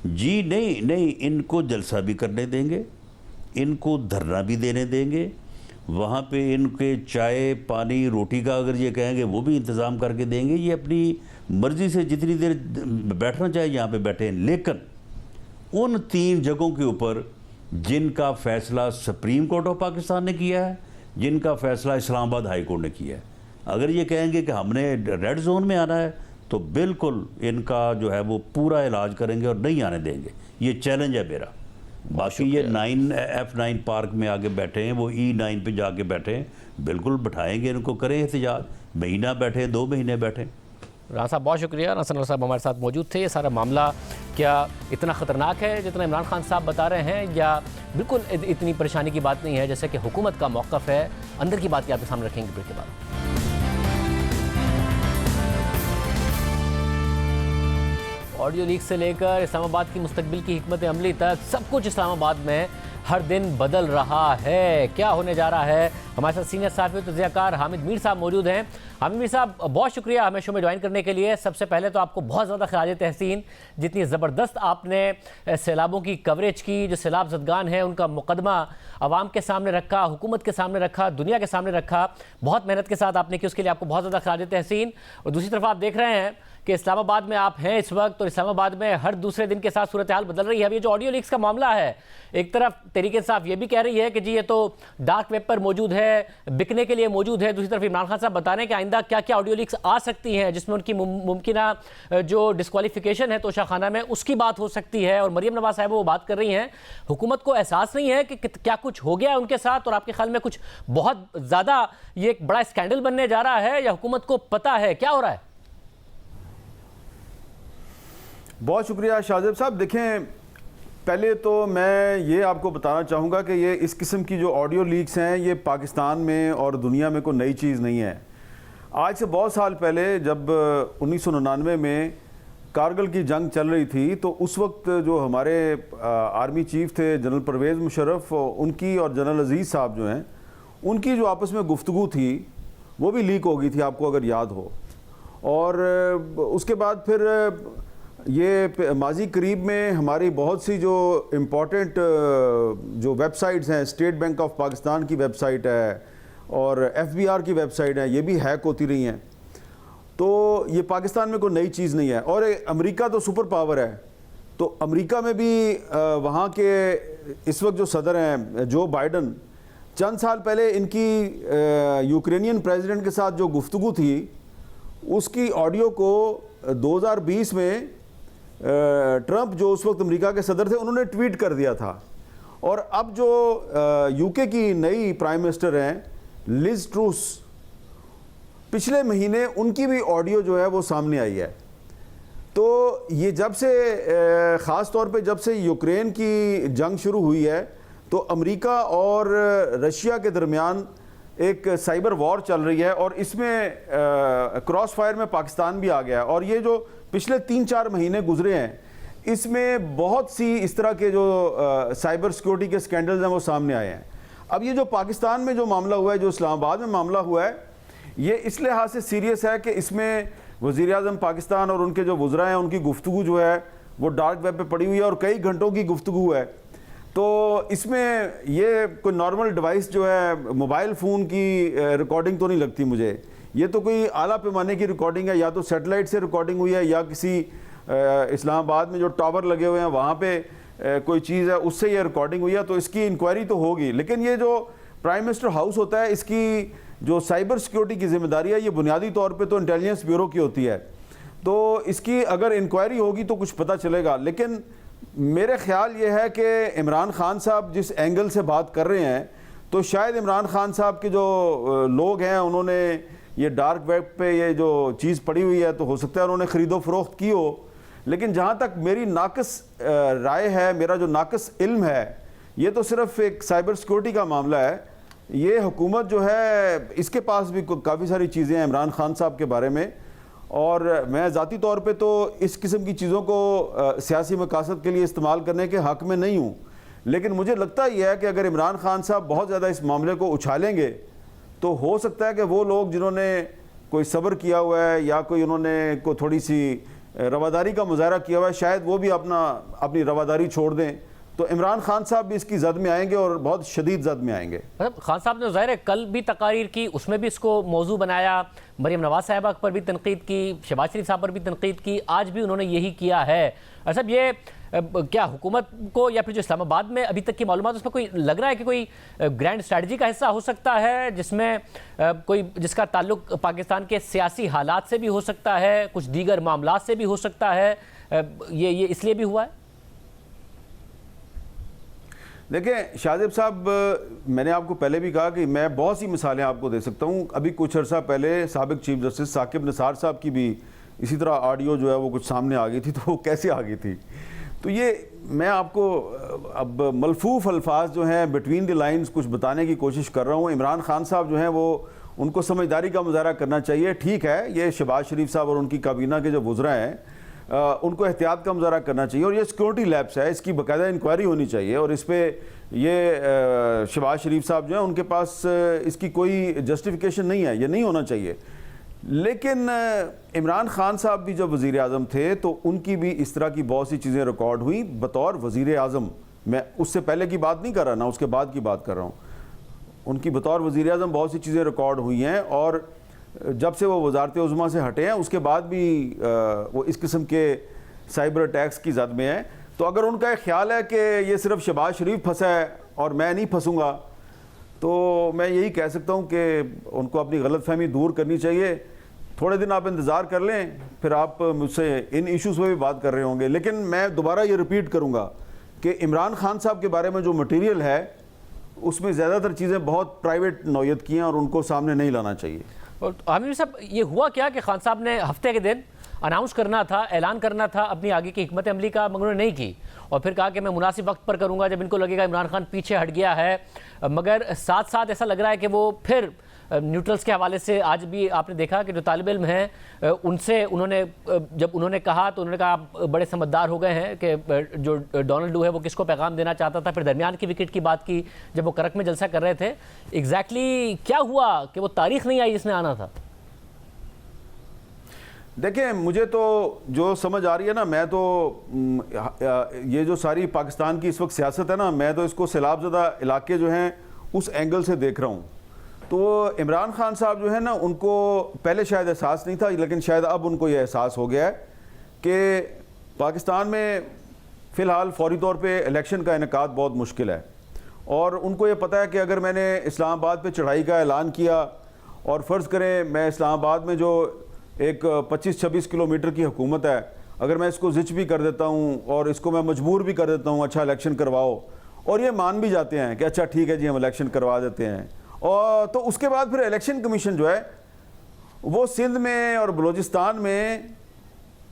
जी नहीं, इनको जलसा भी करने देंगे, इनको धरना भी देने देंगे, वहाँ पे इनके चाय पानी रोटी का अगर ये कहेंगे वो भी इंतज़ाम करके देंगे। ये अपनी मर्ज़ी से जितनी देर बैठना चाहे यहाँ पे बैठे, लेकिन उन 3 जगहों के ऊपर जिनका फ़ैसला सुप्रीम कोर्ट ऑफ पाकिस्तान ने किया है, जिनका फ़ैसला इस्लामाबाद हाई कोर्ट ने किया है, अगर ये कहेंगे कि हमने रेड जोन में आना है तो बिल्कुल इनका जो है वो पूरा इलाज करेंगे और नहीं आने देंगे। ये चैलेंज है मेरा। बाकी ये F9 पार्क में आगे बैठे हैं, वो E9 पे जाके बैठे हैं, बिल्कुल बैठाएंगे इनको, करें एहतजाज, महीना बैठे, 2 महीने बैठे। राना साहब बहुत शुक्रिया। राना साहब हमारे साथ मौजूद थे। ये सारा मामला क्या इतना ख़तरनाक है जितना इमरान खान साहब बता रहे हैं, या बिल्कुल इतनी परेशानी की बात नहीं है जैसे कि हुकूमत का मौक़िफ़ है? अंदर की बात आपके सामने रखेंगे ब्रेक के बाद। ऑडियो लीक से लेकर इस्लामाबाद की मुस्तकबिल की हिकमत अमली तक सब कुछ इस्लामाबाद में हर दिन बदल रहा है। क्या होने जा रहा है? हमारे साथ सीनियर सहाफ़ी और तज़कियाकार हामिद मीर साहब मौजूद हैं। हामिद मीर साहब बहुत शुक्रिया हमें शो में ज्वाइन करने के लिए। सबसे पहले तो आपको बहुत ज़्यादा खिराज तहसीन, जितनी ज़बरदस्त आपने सैलाबों की कवरेज की, जो सैलाब ज़दगान है उनका मुकदमा आवाम के सामने रखा, हुकूमत के सामने रखा, दुनिया के सामने रखा, बहुत मेहनत के साथ आपने की, उसके लिए आपको बहुत ज़्यादा खिराज तहसीन। और दूसरी तरफ आप देख रहे हैं कि इस्लामाबाद में आप हैं इस वक्त, और इस्लामाबाद में हर दूसरे दिन के साथ सूरत हाल बदल रही है। अब ये जो ऑडियो लीक्स का मामला है, एक तरफ तरीके से आप ये भी कह रही है कि जी ये तो डार्क वेब पर मौजूद है, बिकने के लिए मौजूद है, दूसरी तरफ इमरान खान साहब बता रहे हैं कि आइंदा क्या क्या ऑडियो लीक्स आ सकती हैं जिसमें उनकी मुमकिना जो डिस्क्वालिफिकेशन है तोशाखाना में उसकी बात हो सकती है। और मरियम नवाज साहब वो बात कर रही हैं, हुकूमत को एहसास नहीं है कि क्या कुछ हो गया है उनके साथ, और आपके ख्याल में कुछ बहुत ज़्यादा ये एक बड़ा स्कैंडल बनने जा रहा है, या हुकूमत को पता है क्या हो रहा है? बहुत शुक्रिया शाहजेब साहब। देखें, पहले तो मैं ये आपको बताना चाहूँगा कि ये इस किस्म की जो ऑडियो लीक्स हैं ये पाकिस्तान में और दुनिया में कोई नई चीज़ नहीं है। आज से बहुत साल पहले जब 1999 में कारगिल की जंग चल रही थी तो उस वक्त जो हमारे आर्मी चीफ थे जनरल परवेज़ मुशर्रफ, उनकी और जनरल अजीज़ साहब जो हैं उनकी जो आपस में गुफ्तगू थी वो भी लीक हो गई थी, आपको अगर याद हो। और उसके बाद फिर ये माजी करीब में हमारी बहुत सी जो इम्पोर्टेंट जो वेबसाइट्स हैं, स्टेट बैंक ऑफ पाकिस्तान की वेबसाइट है और FBR की वेबसाइट है, ये भी हैक होती रही हैं। तो ये पाकिस्तान में कोई नई चीज़ नहीं है। और अमेरिका तो सुपर पावर है, तो अमेरिका में भी वहाँ के इस वक्त जो सदर हैं जो बाइडन, चंद साल पहले इनकी यूक्रेनियन प्रेसिडेंट के साथ जो गुफ्तगू थी उसकी ऑडियो को 2020 में ट्रंप जो उस वक्त अमेरिका के सदर थे उन्होंने ट्वीट कर दिया था। और अब जो यूके की नई प्राइम मिनिस्टर हैं लिज ट्रूस, पिछले महीने उनकी भी ऑडियो जो है वो सामने आई है। तो ये जब से ख़ास तौर पे जब से यूक्रेन की जंग शुरू हुई है तो अमेरिका और रशिया के दरमियान एक साइबर वॉर चल रही है और इसमें क्रॉस फायर में पाकिस्तान भी आ गया है। और ये जो पिछले 3-4 महीने गुजरे हैं इसमें बहुत सी इस तरह के जो साइबर सिक्योरिटी के स्कैंडल्स हैं वो सामने आए हैं। अब ये जो पाकिस्तान में जो मामला हुआ है, जो इस्लामाबाद में मामला हुआ है, ये इस लिहाज से सीरियस है कि इसमें वज़ीर-ए-आज़म पाकिस्तान और उनके जो वज़रा हैं उनकी गुफ्तगू जो है वो डार्क वेब पे पड़ी हुई है और कई घंटों की गुफ्तगू है। तो इसमें ये कोई नॉर्मल डिवाइस जो है मोबाइल फ़ोन की रिकॉर्डिंग तो नहीं लगती मुझे, ये तो कोई आला पैमाने की रिकॉर्डिंग है, या तो सेटेलाइट से रिकॉर्डिंग हुई है या किसी इस्लामाबाद में जो टावर लगे हुए हैं वहाँ पे कोई चीज़ है उससे ये रिकॉर्डिंग हुई है। तो इसकी इंक्वायरी तो होगी, लेकिन ये जो प्राइम मिनिस्टर हाउस होता है इसकी जो साइबर सिक्योरिटी की जिम्मेदारी है ये बुनियादी तौर पे तो इंटेलिजेंस ब्यूरो की होती है। तो इसकी अगर इंक्वायरी होगी तो कुछ पता चलेगा। लेकिन मेरे ख्याल ये है कि इमरान खान साहब जिस एंगल से बात कर रहे हैं तो शायद इमरान खान साहब के जो लोग हैं उन्होंने ये डार्क वेब पे ये जो चीज़ पड़ी हुई है तो हो सकता है उन्होंने ख़रीदो फरोख्त की हो। लेकिन जहाँ तक मेरी नाकस राय है, मेरा जो नाकस इल्म है, ये तो सिर्फ एक साइबर सिक्योरिटी का मामला है। ये हुकूमत जो है इसके पास भी काफ़ी सारी चीज़ें हैं इमरान खान साहब के बारे में, और मैं ज़ाती तौर पे तो इस किस्म की चीज़ों को सियासी मकासद के लिए इस्तेमाल करने के हक़ में नहीं हूँ। लेकिन मुझे लगता ही है कि अगर इमरान खान साहब बहुत ज़्यादा इस मामले को उछालेंगे तो हो सकता है कि वो लोग जिन्होंने कोई सब्र किया हुआ है या कोई उन्होंने को थोड़ी सी रवादारी का मुजाहरा किया हुआ है, शायद वो भी अपनी रवादारी छोड़ दें। तो इमरान खान साहब भी इसकी जद में आएंगे और बहुत शदीद जद में आएंगे। खान साहब ने ज़ाहिर है कल भी तकारीर की, उसमें भी इसको मौजू बनाया, मरीम नवाज साहिबा पर भी तनकीद की, शहबाज शरीफ साहब पर भी तनकीद की, आज भी उन्होंने यही किया है। और साहब ये क्या हुकूमत को या फिर जो इस्लामाबाद में अभी तक की मालूमात उसमें कोई लग रहा है कि कोई ग्रैंड स्ट्रैटेजी का हिस्सा हो सकता है जिसमें कोई जिसका ताल्लुक पाकिस्तान के सियासी हालात से भी हो सकता है, कुछ दीगर मामलात से भी हो सकता है, ये इसलिए भी हुआ है? देखें शाहजेब साहब, मैंने आपको पहले भी कहा कि मैं बहुत सी मिसालें आपको दे सकता हूँ। अभी कुछ अर्सा पहले साबिक चीफ जस्टिस साकिब निसार साहब की भी इसी तरह ऑडियो जो है वो कुछ सामने आ गई थी। तो वो कैसे आ गई थी, तो ये मैं आपको अब मलफूफ अल्फाज जो हैं बिटवीन द लाइंस कुछ बताने की कोशिश कर रहा हूँ। इमरान खान साहब जो हैं वो उनको समझदारी का मुजाहरा करना चाहिए। ठीक है, ये शहबाज शरीफ साहब और उनकी काबीना के जो वज़रा हैं उनको एहतियात का मुजाहरा करना चाहिए। और ये सिक्योरिटी लैब्स है, इसकी बाकायदा इंक्वायरी होनी चाहिए। और इस पर ये शहबाज शरीफ साहब जो हैं उनके पास इसकी कोई जस्टिफिकेशन नहीं है, ये नहीं होना चाहिए। लेकिन इमरान खान साहब भी जब वज़ीर आज़म थे तो उनकी भी इस तरह की बहुत सी चीज़ें रिकॉर्ड हुई बतौर वज़ीर आज़म। मैं उससे पहले की बात नहीं कर रहा ना, उसके बाद की बात कर रहा हूँ। उनकी बतौर वज़ीर आज़म बहुत सी चीज़ें रिकॉर्ड हुई हैं और जब से वो वज़ारत उज़्मा से हटे हैं उसके बाद भी वो इस किस्म के साइबर अटैक्स की जद में है। तो अगर उनका एक ख्याल है कि ये सिर्फ शहबाज शरीफ फंसा है और मैं नहीं फंसूंगा, तो मैं यही कह सकता हूँ कि उनको अपनी गलतफहमी दूर करनी चाहिए। थोड़े दिन आप इंतज़ार कर लें, फिर आप मुझसे इन इश्यूज़ पर भी बात कर रहे होंगे। लेकिन मैं दोबारा ये रिपीट करूँगा कि इमरान खान साहब के बारे में जो मटीरियल है उसमें ज़्यादातर चीज़ें बहुत प्राइवेट नौयत की हैं और उनको सामने नहीं लाना चाहिए। और आमिर साहब, ये हुआ क्या कि खान साहब ने हफ्ते के दिन अनाउंस करना था, ऐलान करना था अपनी आगे की हिकमत अमली का, मगर उन्होंने नहीं की और फिर कहा कि मैं मुनासिब वक्त पर करूंगा जब इनको लगेगा इमरान खान पीछे हट गया है। मगर साथ साथ ऐसा लग रहा है कि वो फिर न्यूट्रल्स के हवाले से आज भी आपने देखा कि जो तालिब इल्म हैं उनसे उन्होंने जब उन्होंने कहा तो उन्होंने कहा आप बड़े समझदार हो गए हैं कि जो डोनाल्ड डू है वो किसको पैगाम देना चाहता था। फिर दरमियान की विकेट की बात की जब वो करक में जलसा कर रहे थे। एग्जैक्टली क्या हुआ कि वो तारीख नहीं आई जिसने आना था? देखें, मुझे तो जो समझ आ रही है ना, मैं तो ये जो सारी पाकिस्तान की इस वक्त सियासत है ना, मैं तो इसको सैलाब ज़दा इलाके जो हैं उस एंगल से देख रहा हूँ। तो इमरान खान साहब जो है ना, उनको पहले शायद एहसास नहीं था, लेकिन शायद अब उनको ये एहसास हो गया है कि पाकिस्तान में फ़िलहाल फौरी तौर पे इलेक्शन का इनेकाद बहुत मुश्किल है। और उनको ये पता है कि अगर मैंने इस्लामाबाद पे चढ़ाई का ऐलान किया और फ़र्ज़ करें मैं इस्लामाबाद में जो एक 25-26 किलोमीटर की हुकूमत है, अगर मैं इसको ज़िच भी कर देता हूँ और इसको मैं मजबूर भी कर देता हूँ अच्छा इलेक्शन करवाओ, और ये मान भी जाते हैं कि अच्छा ठीक है जी हम इलेक्शन करवा देते हैं, और तो उसके बाद फिर इलेक्शन कमीशन जो है वो सिंध में और बलूचिस्तान में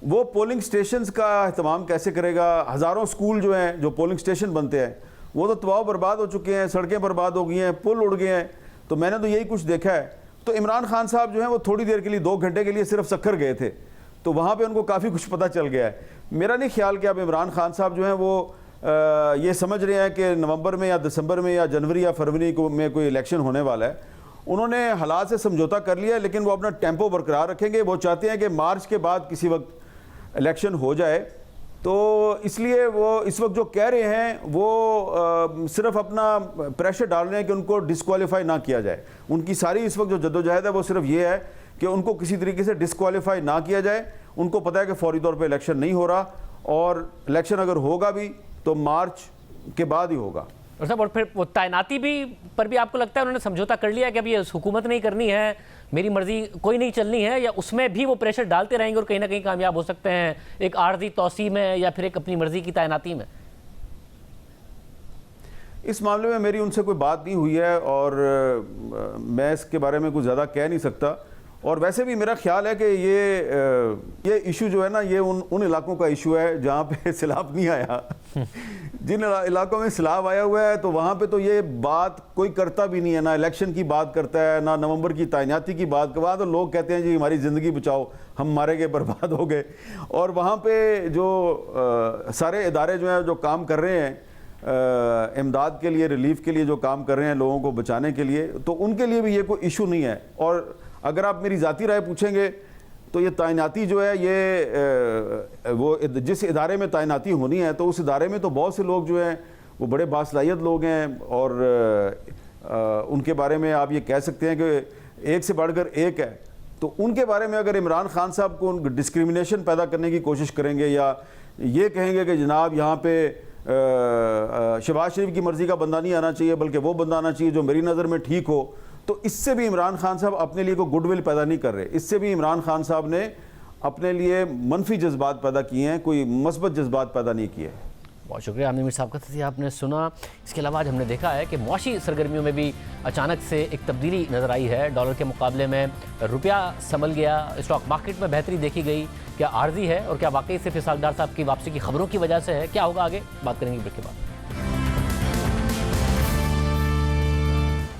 वो पोलिंग स्टेशंस का अहतमाम कैसे करेगा। हज़ारों स्कूल जो हैं, जो पोलिंग स्टेशन बनते हैं, वो तो तबाह बर्बाद हो चुके हैं, सड़कें बर्बाद हो गई हैं, पुल उड़ गए हैं। तो मैंने तो यही कुछ देखा है। तो इमरान खान साहब जो हैं वो थोड़ी देर के लिए 2 घंटे के लिए सिर्फ सक्खर गए थे, तो वहाँ पे उनको काफ़ी कुछ पता चल गया है। मेरा नहीं ख्याल कि अब इमरान खान साहब जो हैं वो ये समझ रहे हैं कि नवंबर में या दिसंबर में या जनवरी या फरवरी को में कोई इलेक्शन होने वाला है। उन्होंने हालात से समझौता कर लिया है, लेकिन वो अपना टेम्पो बरकरार रखेंगे। वो चाहते हैं कि मार्च के बाद किसी वक्त इलेक्शन हो जाए, तो इसलिए वो इस वक्त जो कह रहे हैं वो सिर्फ अपना प्रेशर डाल रहे हैं कि उनको डिस्क्वालीफाई ना किया जाए। उनकी सारी इस वक्त जो जद्दोजहद है वो सिर्फ ये है कि उनको किसी तरीके से डिस्क्वालीफाई ना किया जाए। उनको पता है कि फौरी तौर पे इलेक्शन नहीं हो रहा, और इलेक्शन अगर होगा भी तो मार्च के बाद ही होगा। और साहब, और फिर वो तैनाती भी पर भी आपको लगता है उन्होंने समझौता कर लिया कि अब ये हुकूमत नहीं करनी है, मेरी मर्जी कोई नहीं चलनी है, या उसमें भी वो प्रेशर डालते रहेंगे और कहीं ना कहीं कामयाब हो सकते हैं एक आर्जी तौसी में या फिर एक अपनी मर्जी की तैनाती में? इस मामले में मेरी उनसे कोई बात नहीं हुई है और मैं इसके बारे में कुछ ज़्यादा कह नहीं सकता। और वैसे भी मेरा ख्याल है कि ये इशू जो है ना, ये उन इलाकों का इशू है जहाँ पे सैलाब नहीं आया। जिन इलाकों में सैलाब आया हुआ है तो वहाँ पे तो ये बात कोई करता भी नहीं है, ना इलेक्शन की बात करता है, ना नवंबर की तैनाती की बात। वहाँ तो लोग कहते हैं जी हमारी ज़िंदगी बचाओ, हम मारे गए, बर्बाद हो गए। और वहाँ पे जो सारे इदारे जो हैं जो काम कर रहे हैं इमदाद के लिए, रिलीफ के लिए जो काम कर रहे हैं लोगों को बचाने के लिए, तो उनके लिए भी ये कोई इशू नहीं है। और अगर आप मेरी ज़ाती राय पूछेंगे तो ये तैनाती जो है ये वो जिस इदारे में तैनाती होनी है तो उस इदारे में तो बहुत से लोग जो हैं वो बड़े बासलाहियत लोग हैं, और उनके बारे में आप ये कह सकते हैं कि एक से बढ़कर एक है। तो उनके बारे में अगर इमरान खान साहब को डिस्क्रिमिनेशन पैदा करने की कोशिश करेंगे या ये कहेंगे कि जनाब यहाँ पे शहबाज शरीफ की मर्ज़ी का बंदा नहीं आना चाहिए बल्कि वो बंदा आना चाहिए जो मेरी नज़र में ठीक हो, तो इससे भी इमरान खान साहब अपने लिए कोई गुडविल पैदा नहीं कर रहे। इससे भी इमरान खान साहब ने अपने लिए मनफी जज्बात पैदा किए हैं, कोई मस्बत जज्बात पैदा नहीं किए। बहुत शुक्रिया आमिर मीर साहब का तज़किया आपने सुना। इसके अलावा आज हमने देखा है कि मुआशी सरगर्मियों में भी अचानक से एक तब्दीली नज़र आई है। डॉलर के मुकाबले में रुपया संभल गया, स्टॉक मार्केट में बेहतरी देखी गई। क्या आर्जी है और क्या वाकई सिर्फ इसाकदार साहब की वापसी की खबरों की वजह से है? क्या होगा आगे, बात करेंगे ब्रेक के बाद।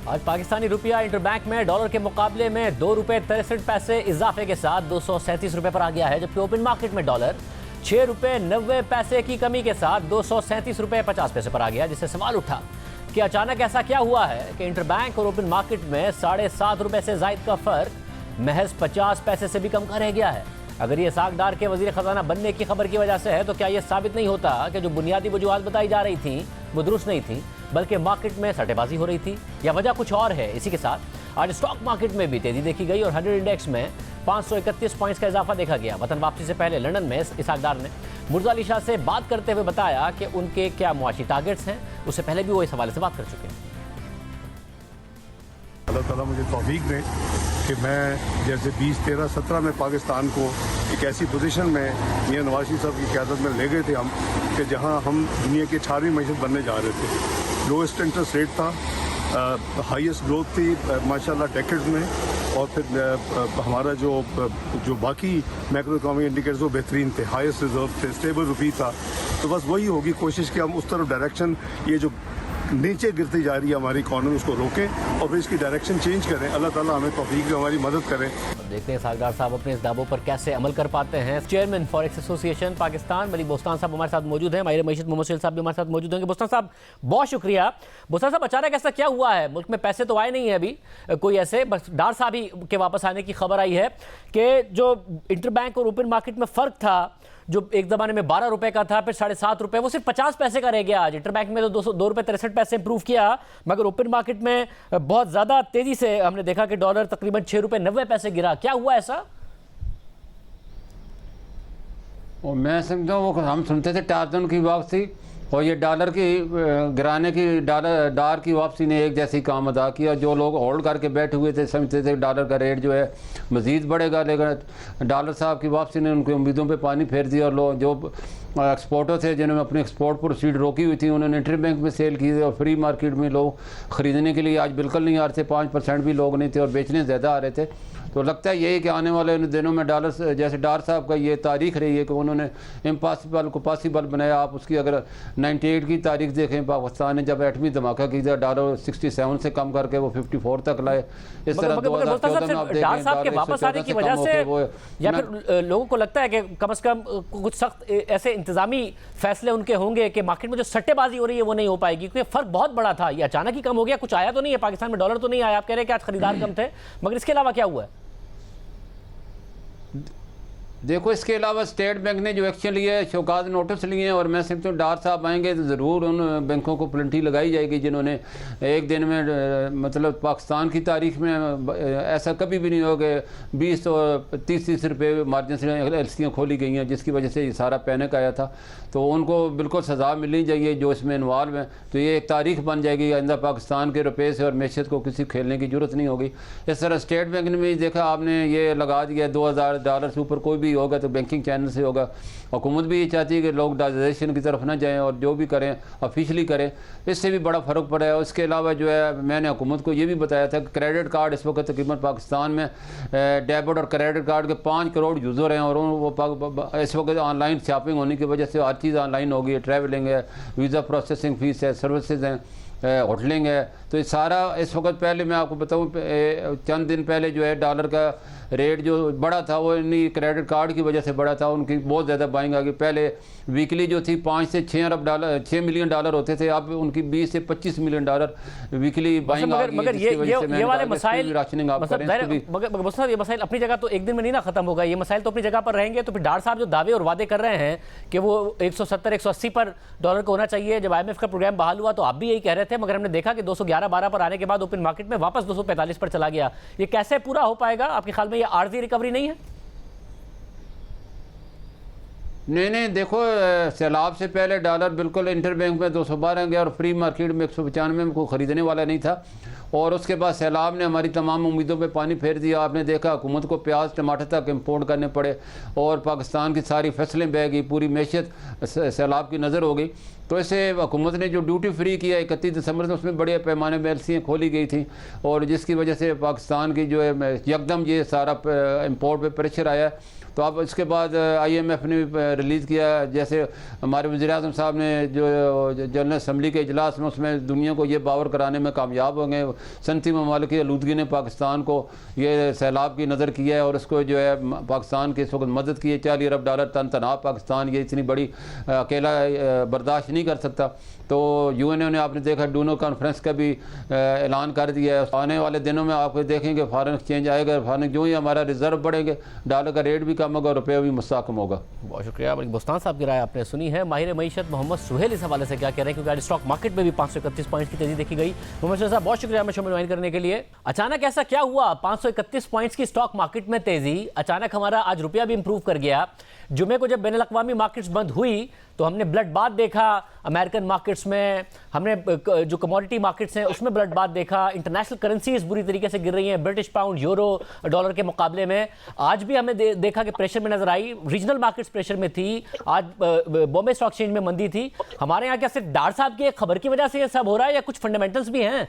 आज पाकिस्तानी रुपया इंटरबैंक में डॉलर के मुकाबले में 2 रुपये 63 पैसे इजाफे के साथ 237 रुपये पर आ गया है, जबकि ओपन मार्केट में डॉलर 6 रुपये 90 पैसे की कमी के साथ 237 रुपये 50 पैसे पर आ गया, जिससे सवाल उठा कि अचानक ऐसा क्या हुआ है कि इंटरबैंक और ओपन मार्केट में 7.5 रुपये से जायद का फर्क महज 50 पैसे से भी कम का रह गया है। अगर ये सागदार के वजीर खजाना बनने की खबर की वजह से है तो क्या ये साबित नहीं होता कि जो बुनियादी वजूहात बताई जा रही थी वो दुरुस्त नहीं थी, बल्कि मार्केट में सट्टेबाजी हो रही थी, या वजह कुछ और है? इसी के साथ आज स्टॉक मार्केट में भी तेजी देखी गई और 100 इंडेक्स में 531 पॉइंट्स का इजाफा देखा गया। वतन वापसी से पहले लंदन में इसाकदार ने मुर्जा अली शाह से बात करते हुए बताया कि उनके क्या मुआशी टारगेट्स हैं। उससे पहले भी वो इस हवाले से बात कर चुके हैं। अल्लाह ताला मुझे तौफीक दे कि मैं जैसे 20, 13, 17 में पाकिस्तान को एक ऐसी पोजीशन में मियां नवाज शरीफ साहब की क़यादत में ले गए थे हम कि जहां हम दुनिया के 4वीं मईशत बनने जा रहे थे। लोएस्ट इंटरेस्ट रेट था, हाईएस्ट ग्रोथ थी माशाल्लाह डेकेड्स में, और फिर हमारा जो बाकी मैक्रो इकॉनॉमिक इंडिकेटर्स वो बेहतरीन थे, हाईएस्ट रिजर्व थे, स्टेबल रुपी था। तो बस वही होगी कोशिश कि हम उस तरफ डायरेक्शन, ये जो नीचे गिरती जा रही है हमारी इकॉनमी, उसको रोकें और फिर इसकी डायरेक्शन चेंज करें। अल्लाह ताला हमें तौफीक दे, हमारी मदद करें। देखते हैं सागदार साहब अपने इस दावों पर कैसे अमल कर पाते हैं। Chairman forex association Pakistan Malik Bostan sahab हमारे साथ मौजूद हैं। माहिर मईशत मोहम्मद साहब भी हमारे साथ मौजूद होंगे। बोस्तान साहब बहुत शुक्रिया। बोस्तान साहब, अचानक ऐसा क्या हुआ है? मुल्क में पैसे तो आए नहीं है अभी कोई ऐसे, बस डार साहब ही के वापस आने की खबर आई है कि जो इंटरबैंक और ओपन मार्केट में फ़र्क था, जो एक ज़माने में 12 रुपए का था, फिर 7.5 रुपए, वो सिर्फ 50 पैसे का रह गया आज। इंटरबैंक में तो 2 रुपए 63 पैसे इंप्रूव किया, मगर ओपन मार्केट में बहुत ज़्यादा तेज़ी से हमने देखा कि डॉलर तकरीबन 6 रुपए 90 पैसे गिरा। क्या हुआ ऐसा? और मैं समझता हूँ वो हम सुनते थे टार्जन की वापसी, और ये डॉलर की गिराने की डॉलर की वापसी ने एक जैसी काम अदा किया। जो लोग होल्ड करके बैठे हुए थे समझते थे डॉलर का रेट जो है मज़ीद बढ़ेगा, लेकिन डॉलर साहब की वापसी ने उनकी उम्मीदों पे पानी फेर दिया। और लोग जो एक्सपोर्टर थे जिन्होंने अपनी एक्सपोर्ट प्रोसीड रोकी हुई थी, उन्होंने इंटरबैंक में सेल की थी, और फ्री मार्केट में लोग ख़रीदने के लिए आज बिल्कुल नहीं आ रहे थे। 5% भी लोग नहीं थे और बेचने ज़्यादा आ रहे थे। तो लगता है यही कि आने वाले दिनों में डॉलर, जैसे डार साहब का ये तारीख रही है कि उन्होंने इम्पॉसिबल को पॉसिबल बनाया। आप उसकी अगर 98 की तारीख देखें, पाकिस्तान ने जब एटमी धमाका की था, डॉलर 67 से कम करके वो 54 तक लाए। इस तरह 2014 में आप डार साहब के वापस आने की वजह से, या फिर लोगों को लगता है कि कम से कम कुछ सख्त ऐसे इंतजामी फैसले उनके होंगे कि मार्केट में जो सट्टेबाजी हो रही है वो नहीं हो पाएगी, क्योंकि फर्क बहुत बड़ा था। ये अचानक ही कम हो गया, कुछ आया तो नहीं है पाकिस्तान में, डॉलर तो नहीं आया। आप कह रहे हैं कि आज खरीदार कम थे, मगर इसके अलावा क्या हुआ है? देखो, इसके अलावा स्टेट बैंक ने जो एक्शन लिया है, शौकात नोटिस लिए हैं, और मैं समझता हूँ डार साहब आएंगे तो ज़रूर उन बैंकों को प्लेंटी लगाई जाएगी जिन्होंने एक दिन में, मतलब पाकिस्तान की तारीख में ऐसा कभी भी नहीं होगा 20 और 30 रुपये मार्जिन से एलसियाँ खोली गई हैं, जिसकी वजह से ये सारा पैनिक आया था। तो उनको बिल्कुल सज़ा मिलनी चाहिए जो इसमें इन्वॉल्व हैं। तो ये एक तारीख बन जाएगी, आइंदा पाकिस्तान के रुपये से और मैशत को किसी खेलने की ज़रूरत नहीं होगी। इस तरह स्टेट बैंक ने भी देखा, आपने ये लगा दिया $2000 से ऊपर कोई भी होगा तो बैंकिंग चैनल से होगा। हुकूमत भी ये चाहती है कि लोग डॉलराइजेशन की तरफ ना जाएं और जो भी करें ऑफिशियली करें, इससे भी बड़ा फ़र्क पड़ा है। उसके अलावा जो है, मैंने हुकूमत को ये भी बताया था कि क्रेडिट कार्ड इस वक्त तकरीबन पाकिस्तान में डेबिट और क्रेडिट कार्ड के 5 करोड़ यूज़र हैं, और वो इस वक्त ऑनलाइन शॉपिंग होने की वजह से हर चीज़ ऑनलाइन हो गई है। ट्रैवलिंग है, वीज़ा प्रोसेसिंग फ़ीस है, सर्विसेज हैं, होटलिंग है। तो ये सारा इस वक्त, पहले मैं आपको बताऊँ, चंद दिन पहले जो है डॉलर का रेट जो बढ़ा था वो इन्हीं क्रेडिट कार्ड की वजह से बढ़ा था। उनकी बहुत ज़्यादा बाइंग आ गई। पहले वीकली जो थी 5 से 6 मिलियन डॉलर होते थे, अब उनकी 20 से 25 मिलियन डॉलर वीकली बाइंग आ गई। मगर ये वाले मसाइल, मतलब ये मसाइल अपनी जगह तो एक दिन में नहीं ना खत्म होगा, ये मसाइल तो अपनी जगह पर रहेंगे। तो फिर डार साहब जो दावे और वादे कर रहे हैं कि वो 170-180 पर डॉलर को होना चाहिए, जब IMF का प्रोग्राम बहाल हुआ तो आप भी यही कह रहे थे, मगर हमने देखा कि 211-12 पर आने के बाद ओपन मार्केट में वापस 245 पर चला गया। ये कैसे पूरा हो पाएगा आपके ख्याल में? ये आर्जी रिकवरी नहीं है? नहीं, देखो, सैलाब से पहले डॉलर बिल्कुल इंटरबैंक में 212 गया और फ्री मार्केट में 195 में कोई ख़रीदने वाला नहीं था। और उसके बाद सैलाब ने हमारी तमाम उम्मीदों पे पानी फेर दिया। आपने देखा हुकूमत को प्याज टमाटर तक इंपोर्ट करने पड़े, और पाकिस्तान की सारी फसलें बह गई, पूरी मैशत सैलाब की नज़र हो गई। तो ऐसे हुकूमत ने जो ड्यूटी फ्री किया 31 दिसंबर से, उसमें बड़े पैमाने में एलसियाँ खोली गई थी, और जिसकी वजह से पाकिस्तान की जो है यकदम ये सारा इंपोर्ट पे प्रेशर आया। तो अब इसके बाद IMF ने रिलीज़ किया, जैसे हमारे वज़ीर-ए-आज़म साहब ने जो जनरल असम्बली के इजलास में, उसमें दुनिया को ये बावर कराने में कामयाब हो गए। सनती ममालिक की आलूदगी ने पाकिस्तान को ये सैलाब की नज़र किया है, और उसको जो है पाकिस्तान की इस वक्त मदद की है। $40 अरब तनाव पाकिस्तान ये इतनी बड़ी अकेला बर्दाश्त नहीं कर सकता। तो UN ने, आपने देखा, डूनो कॉन्फ्रेंस का भी ऐलान कर दिया है। आने वाले दिनों में आप देखेंगे फॉरेन एक्सचेंज आएगा, फॉरेन जो ही हमारा रिजर्व बढ़ेंगे, डॉलर का रेट भी कम होगा, रुपये भी मुस्तकम होगा। बहुत शुक्रिया। मलिक बोस्तान साहब की राय आपने सुनी है। माहिर मईशत मोहम्मद सुहेल इस हवाले से क्या कह रहे हैं, क्योंकि आज स्टॉक मार्केट में भी 531 पॉइंट्स की तेजी देखी गई। मोहम्मद सुहेल साहब, बहुत शुक्रिया हमें शो में ज्वाइन करने के लिए। अचानक ऐसा क्या हुआ? 531 पॉइंट्स की स्टॉक मार्केट में तेजी, अचानक हमारा आज रुपया भी इंप्रूव कर गया। जुमे को जब बैनुल अक़वामी मार्केट्स बंद हुई तो हमने ब्लड बाथ देखा अमेरिकन मार्केट्स में, हमने जो कमोडिटी मार्केट्स हैं उसमें ब्लड बाथ देखा। इंटरनेशनल करेंसीज बुरी तरीके से गिर रही हैं, ब्रिटिश पाउंड, यूरो, डॉलर के मुकाबले में। आज भी हमें देखा कि प्रेशर में नजर आई, रीजनल मार्केट्स प्रेशर में थी। आज बॉम्बे स्टॉक एक्सचेंज में मंदी थी। हमारे यहाँ क्या सिर्फ डार साहब की एक खबर की वजह से ये सब हो रहा है, या कुछ फंडामेंटल्स भी हैं?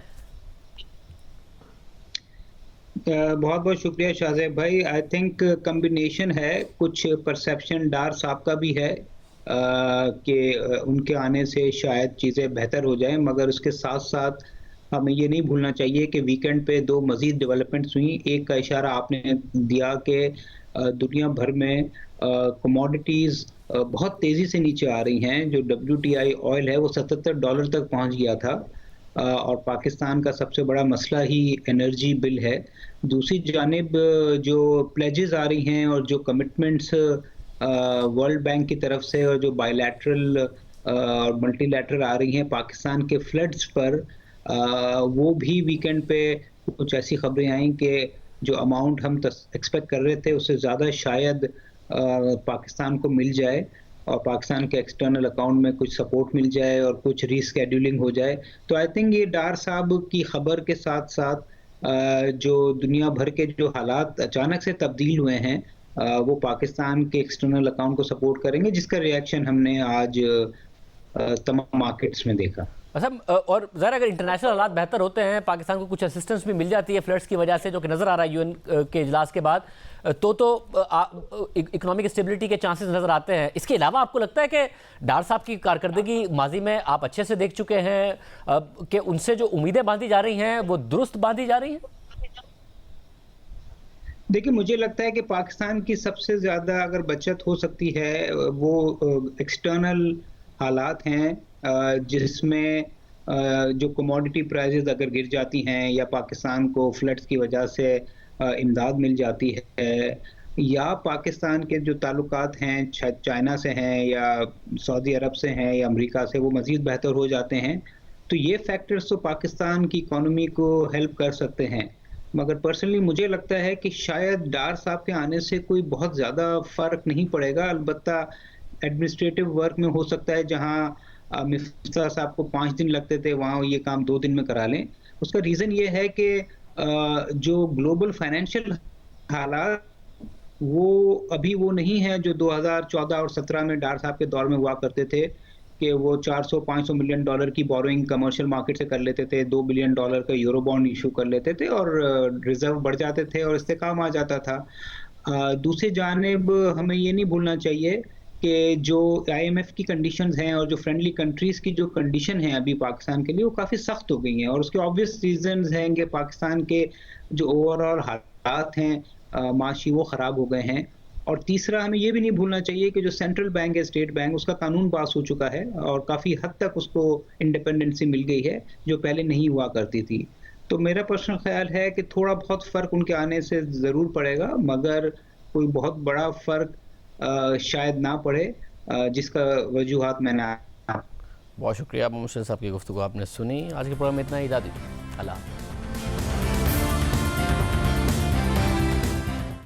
बहुत बहुत शुक्रिया शाहजेब भाई। आई थिंक कम्बिनेशन है, कुछ परसेप्शन डार साहब का भी है कि उनके आने से शायद चीज़ें बेहतर हो जाएं, मगर उसके साथ साथ हमें ये नहीं भूलना चाहिए कि वीकेंड पे 2 मज़ीद डेवलपमेंट्स हुई। एक का इशारा आपने दिया कि दुनिया भर में कमोडिटीज़ बहुत तेज़ी से नीचे आ रही हैं। जो WTI ऑयल है वो $77 तक पहुंच गया था, और पाकिस्तान का सबसे बड़ा मसला ही एनर्जी बिल है। दूसरी जानिब जो प्लेजेस आ रही हैं और जो कमिटमेंट्स वर्ल्ड बैंक की तरफ से और जो बायलैटरल और मल्टीलैटरल आ रही हैं पाकिस्तान के फ्लड्स पर, वो भी वीकेंड पे कुछ ऐसी खबरें आई कि जो अमाउंट हम एक्सपेक्ट कर रहे थे उससे ज़्यादा शायद पाकिस्तान को मिल जाए और पाकिस्तान के एक्सटर्नल अकाउंट में कुछ सपोर्ट मिल जाए और कुछ रीस्केड्यूलिंग हो जाए। तो आई थिंक ये डार साहब की खबर के साथ साथ जो दुनिया भर के जो हालात अचानक से तब्दील हुए हैं वो पाकिस्तान के एक्सटर्नल अकाउंट को सपोर्ट करेंगे, जिसका रिएक्शन हमने आज तमाम मार्केट्स में देखा। अच्छा, और ज़रा अगर इंटरनेशनल हालात बेहतर होते हैं, पाकिस्तान को कुछ असिस्टेंस भी मिल जाती है फ्लड्स की वजह से, जो कि नज़र आ रहा है यूएन के इजलास के बाद, तो इकोनॉमिक स्टेबिलिटी के चांसेस नज़र आते हैं। इसके अलावा आपको लगता है कि डार साहब की कारकर्दगी माजी में आप अच्छे से देख चुके हैं कि उनसे जो उम्मीदें बांधी जा रही हैं वो दुरुस्त बांधी जा रही हैं? देखिए, मुझे लगता है कि पाकिस्तान की सबसे ज़्यादा अगर बचत हो सकती है वो एक्सटर्नल हालात हैं, जिसमें जो कमोडिटी प्राइसेस अगर गिर जाती हैं या पाकिस्तान को फ्लड्स की वजह से इमदाद मिल जाती है, या पाकिस्तान के जो ताल्लुकात हैं चाइना से हैं या सऊदी अरब से हैं या अमेरिका से, वो मज़ीद बेहतर हो जाते हैं, तो ये फैक्टर्स तो पाकिस्तान की इकॉनमी को हेल्प कर सकते हैं। मगर पर्सनली मुझे लगता है कि शायद डार साहब के आने से कोई बहुत ज़्यादा फ़र्क नहीं पड़ेगा। अलबत्ता एडमिनिस्ट्रेटिव वर्क में हो सकता है जहां मिफ्ता साहब को 5 दिन लगते थे वहां ये काम 2 दिन में करा लें। उसका रीज़न ये है कि जो ग्लोबल फाइनेंशियल हालात वो अभी वो नहीं है जो 2014 और 17 में डार साहब के दौर में हुआ करते थे कि वो 400-500 मिलियन डॉलर की बोरोइंग कमर्शियल मार्केट से कर लेते थे, $2 बिलियन का यूरो बॉन्ड इशू कर लेते थे और रिजर्व बढ़ जाते थे और इस्तेकाम आ जाता था। दूसरी जानिब हमें ये नहीं भूलना चाहिए कि जो IMF की कंडीशंस हैं और जो फ्रेंडली कंट्रीज़ की जो कंडीशन है अभी पाकिस्तान के लिए, वो काफ़ी सख्त हो गई हैं और उसके ऑब्वियस रीजंस हैं कि पाकिस्तान के जो ओवरऑल हालात हैं माशी, वो ख़राब हो गए हैं। और तीसरा, हमें ये भी नहीं भूलना चाहिए कि जो सेंट्रल बैंक है, स्टेट बैंक, उसका कानून पास हो चुका है और काफ़ी हद तक उसको इंडिपेंडेंसी मिल गई है जो पहले नहीं हुआ करती थी। तो मेरा पर्सनल ख्याल है कि थोड़ा बहुत फ़र्क उनके आने से ज़रूर पड़ेगा, मगर कोई बहुत बड़ा फ़र्क शायद ना पड़े, जिसका वजूहात मैंने। बहुत शुक्रिया मुमशिन साहब की गुफ्तगू आपने सुनी। आज के प्रोग्राम में इतना ही। इजाज़त दीजिए। अल्लाह।